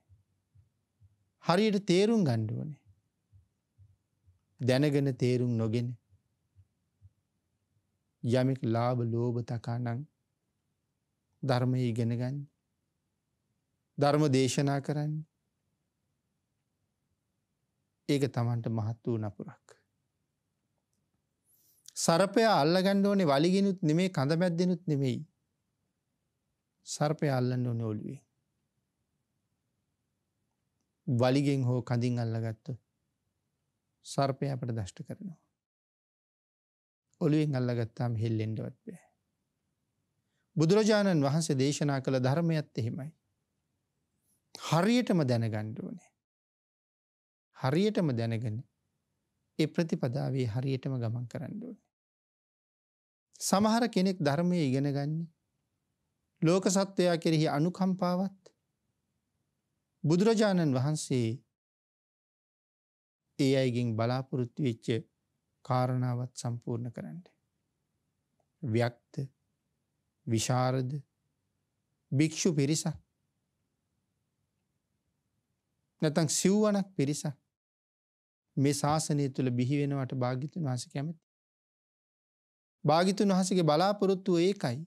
හරියට තේරුම් ගන්න ඕනේ. දැනගෙන තේරුම් නොගෙන යමෙක් ලාභ ලෝභ තකානම් ධර්මය ඉගෙන ගන්න, ධර්ම දේශනා කරන්න, ඒක තමන්ට මහත් වූ නපුරක්. සර්පයා අල්ලගන්න ඕනේ වලිගෙනුත් නෙමෙයි, කඳ මැද්දෙනුත් නෙමෙයි. සර්පයා අල්ලන්න ඕනේ ඔළුවේ. වලිගෙන් හෝ කඳින් අල්ලගත්තොත් සර්පයා අපට දෂ්ට කරනවා. ඔළුවෙන් අල්ලගත්තාම හෙල්ලෙන්නවත් බෑ. බුදුරජාණන් වහන්සේ දේශනා කළ ධර්මයත් එහෙමයි. හරියටම දැනගන්න ඕනේ. හරියටම දැනගෙන ඒ ප්‍රතිපදාවේ හරියටම ගමන් කරන්න ඕනේ. සමහර කෙනෙක් ධර්මයේ ඉගෙන ගන්නේ ලෝක සත්වයා කෙරෙහි අනුකම්පාවත් බුදුරජාණන් වහන්සේ ඒ අයගෙන් බලාපොරොත්තු වෙච්ච කාරණාවත් සම්පූර්ණ කරන්න. ව්‍යක්ත, විශාරද, භික්ෂු පිරිසක්, නැත්නම් සිව්වනක් පිරිසක් මේ ශාසනය තුළ බිහි වෙනවට භාග්‍යතුන් වහන්සේ කැමති. භාග්‍යතුන් වහන්සේගේ බලාපොරොත්තුව ඒකයි.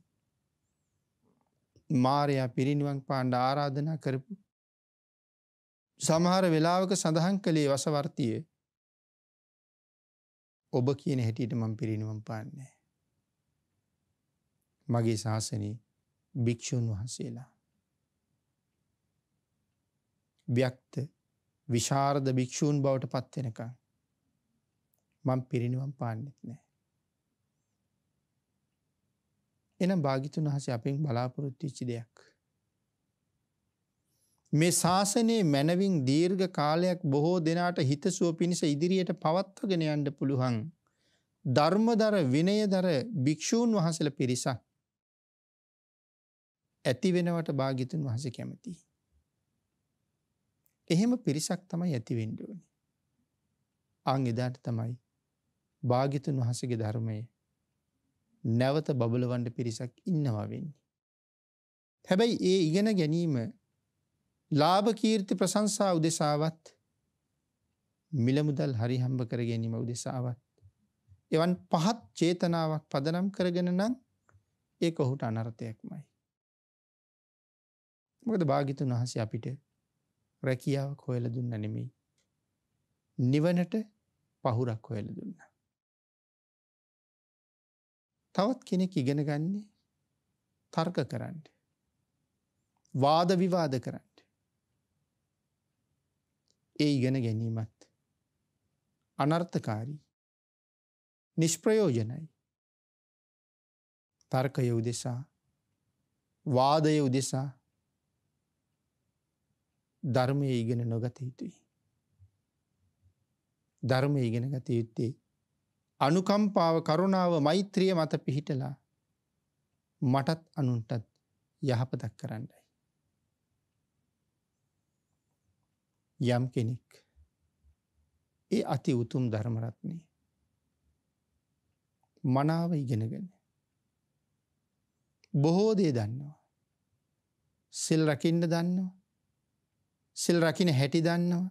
මාරයා පිරිනිවන් පාන්න ආරාධනා කරපු සමහර වෙලාවක සඳහන් කළේ වසවර්තිය, ඔබ කියන හැටියට මම පිරිනිවන් පාන්නේ. මගේ ශාසනයේ භික්ෂුන් වහන්සේලා ව්‍යක්ත, විශාරද භික්ෂූන් බවට පත් වෙනකන් මම පිරිනිවන් පාන්නෙත් නෑ. එනම් භාග්‍යතුන් වහන්සේ අපෙන් බලාපොරොත්තු වෙච්ච දෙයක්. මේ ශාසනයේ මැනවින් දීර්ඝ කාලයක් බොහෝ දෙනාට හිතසුව පිණිස ඉදිරියට පවත්වගෙන යන්න පුළුවන් ධර්මදර විනයදර භික්ෂූන් වහන්සේලා පිරිසක් ඇති වෙනවට භාග්‍යතුන් වහන්සේ කැමතියි. එහෙම පිරිසක් තමයි ඇති වෙන්න ඕනේ. අන් එදාට තමයි භාග්‍යතුන් වහන්සේගේ ධර්මයේ නැවත බබලවන්න පිරිසක් ඉන්නවා වෙන්නේ. හැබැයි ඒ ඉගෙන ගැනීම ලාභ කීර්ති ප්‍රශංසා උදෙසාවත්, මිල මුදල් හරි හම්බ කර ගැනීම උදෙසාවත්, එවන් පහත් චේතනාවක් පදනම් කරගෙන නම් ඒක ඔහුට අනර්ථයක්මයි. මොකද භාග්‍යතුන් වහන්සේ අපිට රැකියාවක් හොයලා දුන්න නෙමෙයි, නිවනට පහුරක් හොයලා දුන්නා. තවත් කෙනෙක් ඉගෙන ගන්නේ තර්ක කරන්න, වාද විවාද කරන්න. ඒ ඉගෙන ගැනීමත් අනර්ථකාරී, නිෂ්ප්‍රයෝජනයි. තර්කය උදෙසා, වාදය උදෙසා ධර්මයේ ඉගෙන නොගත යුතුයි. ධර්මයේ ඉගෙන ගත යුත්තේ අනුකම්පාව, කරුණාව, මෛත්‍රිය මත පිහිටලා මටත් අනුන්ටත් යහපතක් කරන්නයි. යම් කෙනෙක් ඒ අති උතුම් ධර්ම රත්නේ මනාව ඉගෙනගෙන බොහෝ දේ දන්නවා, සිල් රකින්න දන්නවා, සිල් රකින්න හැටි දන්නවා,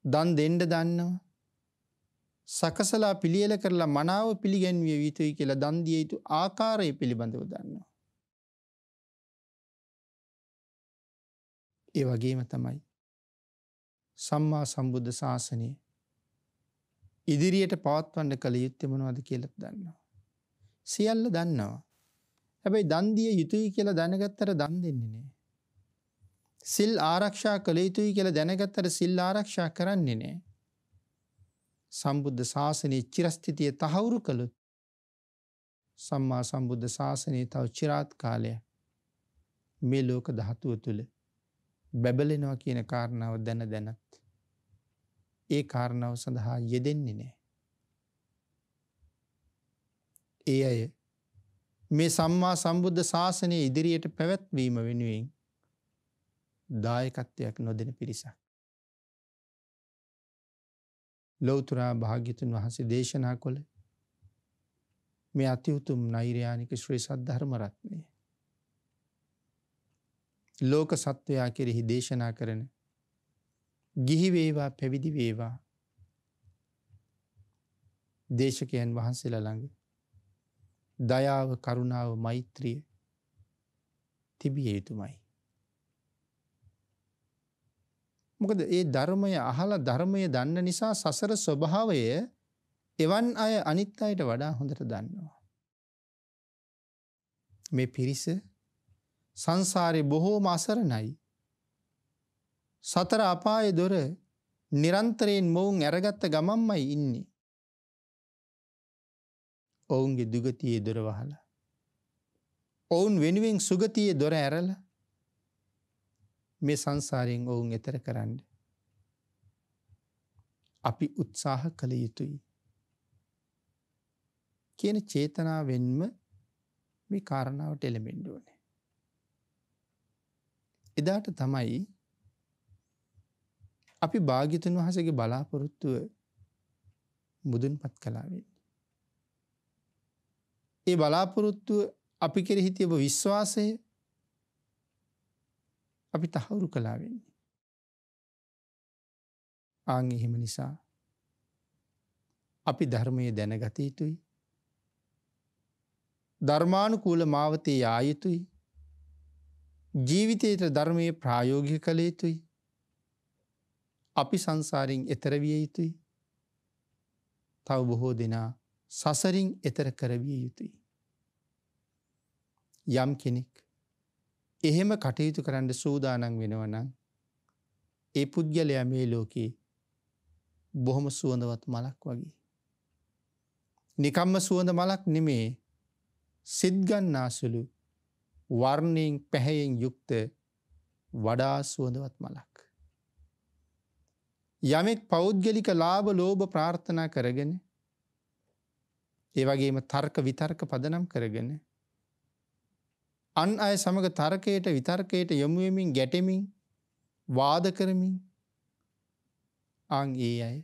දන් දෙන්න දන්නවා, සකසලා පිළියෙල කරලා මනාව පිළිගැන්විය යුතුයි කියලා දන් දිය යුතු ආකාරය පිළිබඳව දන්නවා. ඒ වගේම තමයි සම්මා සම්බුද්ධ ශාසනය ඉදිරියට පවත්වන්න කළ යුත්තේ මොනවද කියලා දන්නවා. සියල්ල දන්නවා. හැබැයි දන් දිය යුතුයි කියලා දැනගත්තට දන් දෙන්නේ නැහැ. සිල් ආරක්ෂා කළ යුතුයි කියලා දැනගත්තට සිල් ආරක්ෂා කරන්නේ නැහැ. සම්බුද්ධ ශාසනයේ චිරස්ථිතිය තහවුරු කළොත් සම්මා සම්බුද්ධ ශාසනයේ තව චිරාත් කාලයක් මේ ලෝක ධාතුව තුළ බැබලෙනවා කියන කාරණාව දැනත් ඒ කාරණාව සඳහා යෙදෙන්නේ නැහැ. ඒ අය මේ සම්මා සම්බුද්ධ ශාසනය ඉදිරියට පැවැත්වීම වෙනුවෙන් දායකත්වයක් නොදෙන පිරිසක්. ලෞතුරා භාග්‍යතුන් වහන්සේ දේශනා කළ මේ අති උතුම් නෛර්යානික ශ්‍රී සද්ධර්ම රත්නය ලෝක සත්වයා කෙරෙහි දේශනා කරන ගිහි වේවා පැවිදි වේවා දේශකයන් වහන්සේලා ළඟ දයාව කරුණාව මෛත්‍රිය තිබිය යුතුමයි. මොකද ඒ ධර්මය අහලා ධර්මය දන්න නිසා සසර ස්වභාවය එවන් අය අනිත් අයට වඩා හොඳට දන්නවා. මේ පිරිස සංසාරේ බොහෝම අසරණයි. සතර අපායේ දොර නිරන්තරයෙන් මොවුන් ඇරගත්ත ගමන්මයි ඉන්නේ. ඔවුන්ගේ දුගතියේ දොර වහලා ඔවුන් වෙනුවෙන් සුගතියේ දොර ඇරලා මේ සංසාරයෙන් ඔවුන් එතර කරන්න අපි උත්සාහ කළ යුතුයි කියන චේතනාවෙන්ම මේ කාරණාවට එළඹෙන්න ඕනේ. එදාට තමයි අපි භාග්‍යතුන් වහන්සේගේ බලාපොරොත්තුව මුදුන්පත් කළා වෙන්නේ. ඒ බලාපොරොත්තුව අපි කෙරෙහි තිබු විශ්වාසය අපි තහවුරු කළා වෙන්නේ. ආන් එහෙම නිසා අපි ධර්මයේ දැනගත යුතුයි. ධර්මානුකූල මාවතේ යා යුතුයි. ජීවිතයට ධර්මයේ ප්‍රායෝගික කළ යුතුයි. අපි සංසාරින් එතර විය යුතුයි. තව බොහෝ දෙනා සසරින් එතර කරවිය යුතුයි. යම් කෙනෙක් එහෙම කටයුතු කරන්න සූදානම් වෙනවා නම් ඒ පුද්ගලයා මේ ලෝකේ බොහොම සුවඳවත් මලක් වගේ. නිකම්ම සුවඳ මලක් නෙමේ, සිත් ගන්නාසුළු වර්ණයෙන් පැහැයෙන් යුක්ත වඩා සුවඳවත් මලක්. යමෙක් පෞද්ගලික ලාභ ලෝභ ප්‍රාර්ථනා කරගෙන ඒ වගේම තර්ක විතර්ක පදනම් කරගෙන අන් අය සමග තර්කයට විතර්කයට යොමු වෙමින් ගැටෙමින් වාද කරමින් ආන් ඒ අය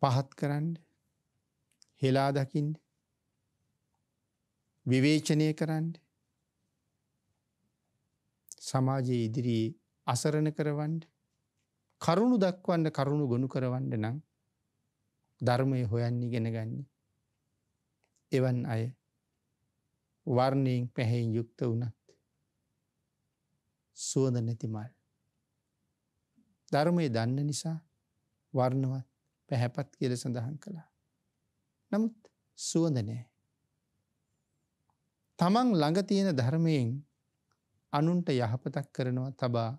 පහත් කරන්න, හෙලා දකින්න, විවේචනය කරන්න, සමාජයේ ඉදිරියේ අසරණ කරවන්න, කරුණු දක්වන්න, කරුණු ගොනු කරවන්න නම් ධර්මය හොයන්න ඉගෙන ගන්න. එවන් අය වර්ණයෙන් පැහැයෙන් යුක්ත වුණත් සුවඳ නැති මල්. ධර්මය දන්න නිසා වර්ණවත් පැහැපත් කියලා සඳහන් කළා. නමුත් සුවඳ නැහැ. තමන් ළඟ තියෙන ධර්මයෙන් අනුන්ට යහපතක් කරනවා තබා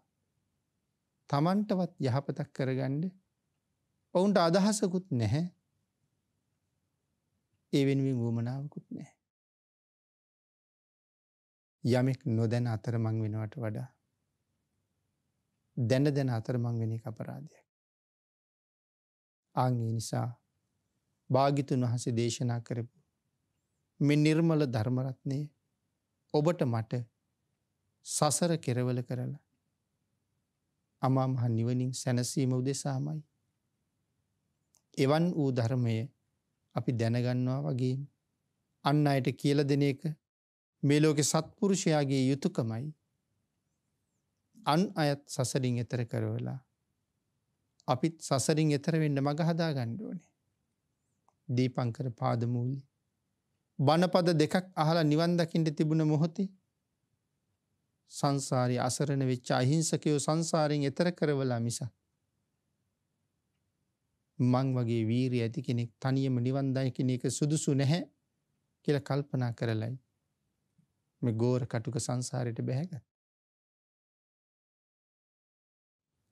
තමන්ටවත් යහපතක් කරගන්න ඔවුන්ට අදහසකුත් නැහැ. ඒ වෙනුවෙන් වුමනාවකුත් නැහැ. යමෙක් නොදැන අතරමං වෙනවට වඩා දැන අතරමං වෙන එක අපරාධයක්. ආන් ඒ නිසා භාග්‍යතුන් වහන්සේ දේශනා කරපු මේ නිර්මල ධර්ම රත්නය ඔබට මට සසර කෙරවල කරලා අමා මහ නිවනින් සැනසීම උදෙසාමයි. එවන් වූ ධර්මය අපි දැනගන්නවා වගේම අන් අයට කියලා දෙන එක මේ ලෝකේ සත්පුරුෂයාගේ යුතුයකමයි. අන් අයත් සසරින් එතර කරවලා අපිත් සසරින් එතර වෙන්න මඟ හදා ගන්න ඕනේ. දීපංකර පාදමූලි බණපද දෙකක් අහලා නිවන් දකින්න තිබුණ මොහොතේ සංසාරي අසරණ වෙච්ච අහිංසකයෝ සංසාරයෙන් එතර කරවලා මිසක් මං වගේ වීරිය ඇති කෙනෙක් තනියම නිවන් දකින්න එක සුදුසු නැහැ කියලා කල්පනා කරලයි මේ ගෝර කටුක සංසාරයට බැහැගත්.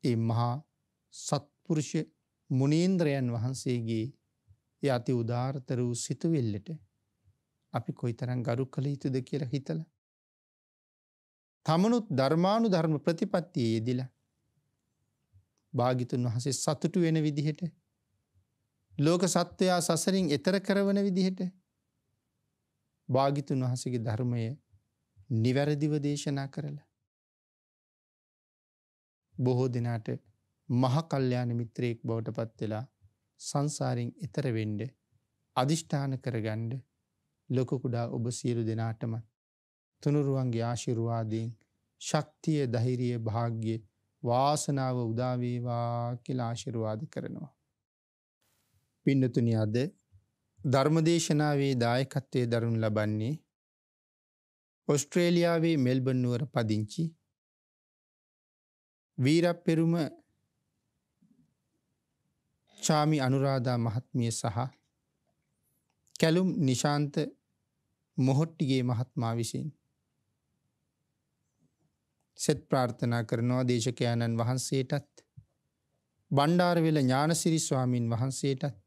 ඒ මහා සත්පුරුෂ මුනීන්ද්‍රයන් වහන්සේගේ ඒ අති උදාරතර වූ සිතුවිල්ලට අපි කොයිතරම් ගරු කළ යුතුද කියලා හිතලා තමනුත් ධර්මානුධර්ම ප්‍රතිපත්තියේ යෙදිලා භාග්‍යතුන් වහන්සේ සතුටු වෙන විදිහට ලෝක සත්වයා සසරින් එතර කරවන විදිහට භාග්‍යතුන් වහන්සේගේ ධර්මය නිවැරදිව දේශනා කරලා බොහෝ දිනාට මහ කල්යාණ මිත්‍රයෙක් බවට පත් වෙලා සංසාරයෙන් එතර වෙන්න අදිෂ්ඨාන කරගන්න ලෝක කුඩා ඔබ සියලු දෙනාටම තුනුරුවන්ගේ ආශිර්වාදයෙන් ශක්තිය ධෛර්යය භාග්‍ය වාසනාව උදා වේවා කියලා ආශිර්වාද කරනවා. පින්නතුනි අද ධර්මදේශනාවේ දායකත්වයේ දරනු ලබන්නේ ඕස්ට්‍රේලියාවේ මෙල්බන් නුවර පදිංචි වීරප්පෙරුම චාමි අනුරාධා මහත්මිය සහ කැලුම් නිශාන්ත මොහොට්ටිගේ මහත්මයා විසින් සෙත් ප්‍රාර්ථනා කරනවා දේශකයන්න් වහන්සේටත් බණ්ඩාරවෙල ඥානසිරි ස්වාමින් වහන්සේටත්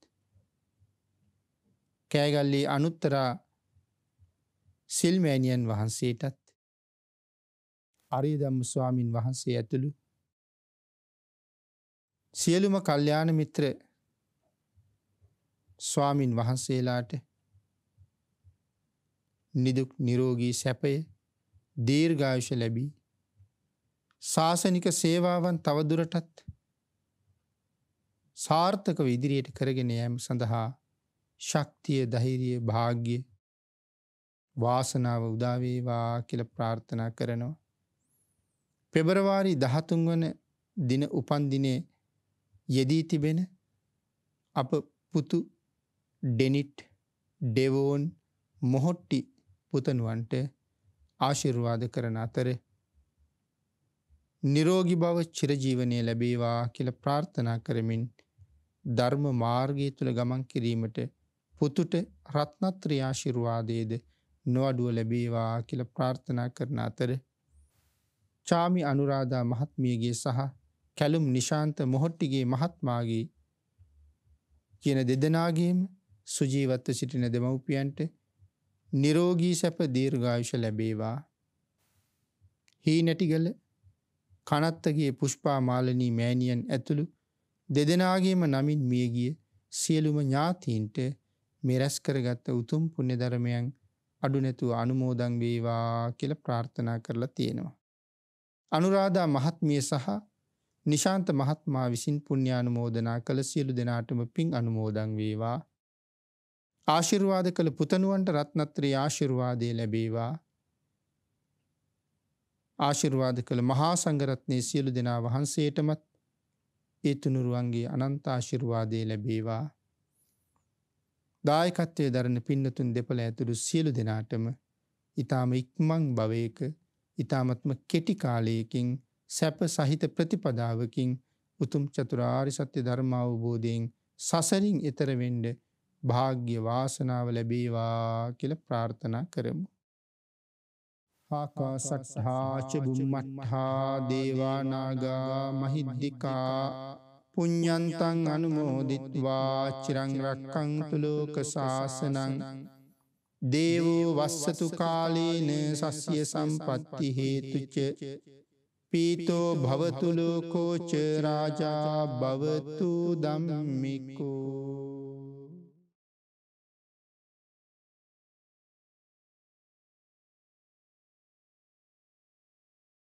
කෑගල්ලේ අනුත්තරා සිල්මෑණියන් වහන්සේටත් අරියධම්ම ස්වාමින් වහන්සේ ඇතුළු සියලුම කල්යාණ මිත්‍ර ස්වාමින් වහන්සේලාට නිදුක් නිරෝගී සැපය දීර්ඝායුෂ ලැබී ශාසනික සේවාවන් තවදුරටත් සාර්ථකව ඉදිරියට කරගෙන යාම සඳහා ශක්තිය ධෛර්යය භාග්‍ය වාසනාව උදා වේවා කියලා ප්‍රාර්ථනා කරනවා. පෙබරවාරි 13 වන දින උපන් දිනේ යෙදී තිබෙන අප පුතු ඩෙනිට් ඩෙවෝන් මොහොට්ටි පුතණුවන්ට ආශිර්වාද කරන අතර නිරෝගී බව චිරජීවනයේ ලැබේවා කියලා ප්‍රාර්ථනා කරමින් ධර්ම මාර්ගය තුල ගමන් කිරීමට පුතුට රත්නත්‍රි ආශිර්වාදයේද නොඅඩුව ලැබේවා කියලා ප්‍රාර්ථනා කරන අතර චාමි අනුරාධා මහත්මියගේ සහ කැලුම් නිශාන්ත මොහොට්ටිගේ මහත්මාගේ කියන දෙදෙනාගේම සුජීවත්ව සිටින දෙමව්පියන්ට නිරෝගී සැප දීර්ඝායුෂ ලැබේවා. හීනැටිගල කනත්තගේ පුෂ්පා මාලනී මෑණියන් ඇතුළු දෙදෙනාගේම නමින් මියගිය සියලුම ඥාතීන්ට මේ රැස් කරගත් උතුම් පුණ්‍ය ධර්මයන් අඩු නැතුව අනුමෝදන් වේවා කියලා ප්‍රාර්ථනා කරලා තියෙනවා. අනුරාධා මහත්මිය සහ නිශාන්ත මහත්මයා විසින් පුණ්‍යානුමෝදනා කළ සියලු දෙනාටම පින් අනුමෝදන් වේවා. ආශිර්වාද කළ පුතණුවන්ට රත්නත්‍රි ආශිර්වාදය ලැබේවා. ආශිර්වාද කළ මහා සංඝරත්නයේ සියලු දෙනා වහන්සේටමත් ඒ තුනුරුවන්ගේ අනන්ත ආශිර්වාදය ලැබේවා. දායකත්වයේ දරන පින්නතුන් දෙපළ ඇතුළු සියලු දෙනාටම ඊ타ම ඉක්මන් භවයක ඊ타මත්ම කෙටි කාලයකින් සැප සහිත ප්‍රතිපදාවකින් උතුම් චතුරාර්ය සත්‍ය ධර්ම අවබෝධයෙන් සසරින් එතර වෙන්න භාග්‍ය වාසනාව ලැබේවා කියලා ප්‍රාර්ථනා කරමු. ආකාශට්ඨා ච බුම්මට්ඨා දේවා නාග මහිද්దికා පුඤ්ඤන්තං අනුමෝදිත්වා චිරං රක්ඛන්තු ලෝක සාසනං දේවෝ වස්සතු කාලේන සස්ය සම්පත්ති හේතුච පීතෝ භවතු ලෝකෝ ච රාජා භවතු ධම්මිකෝ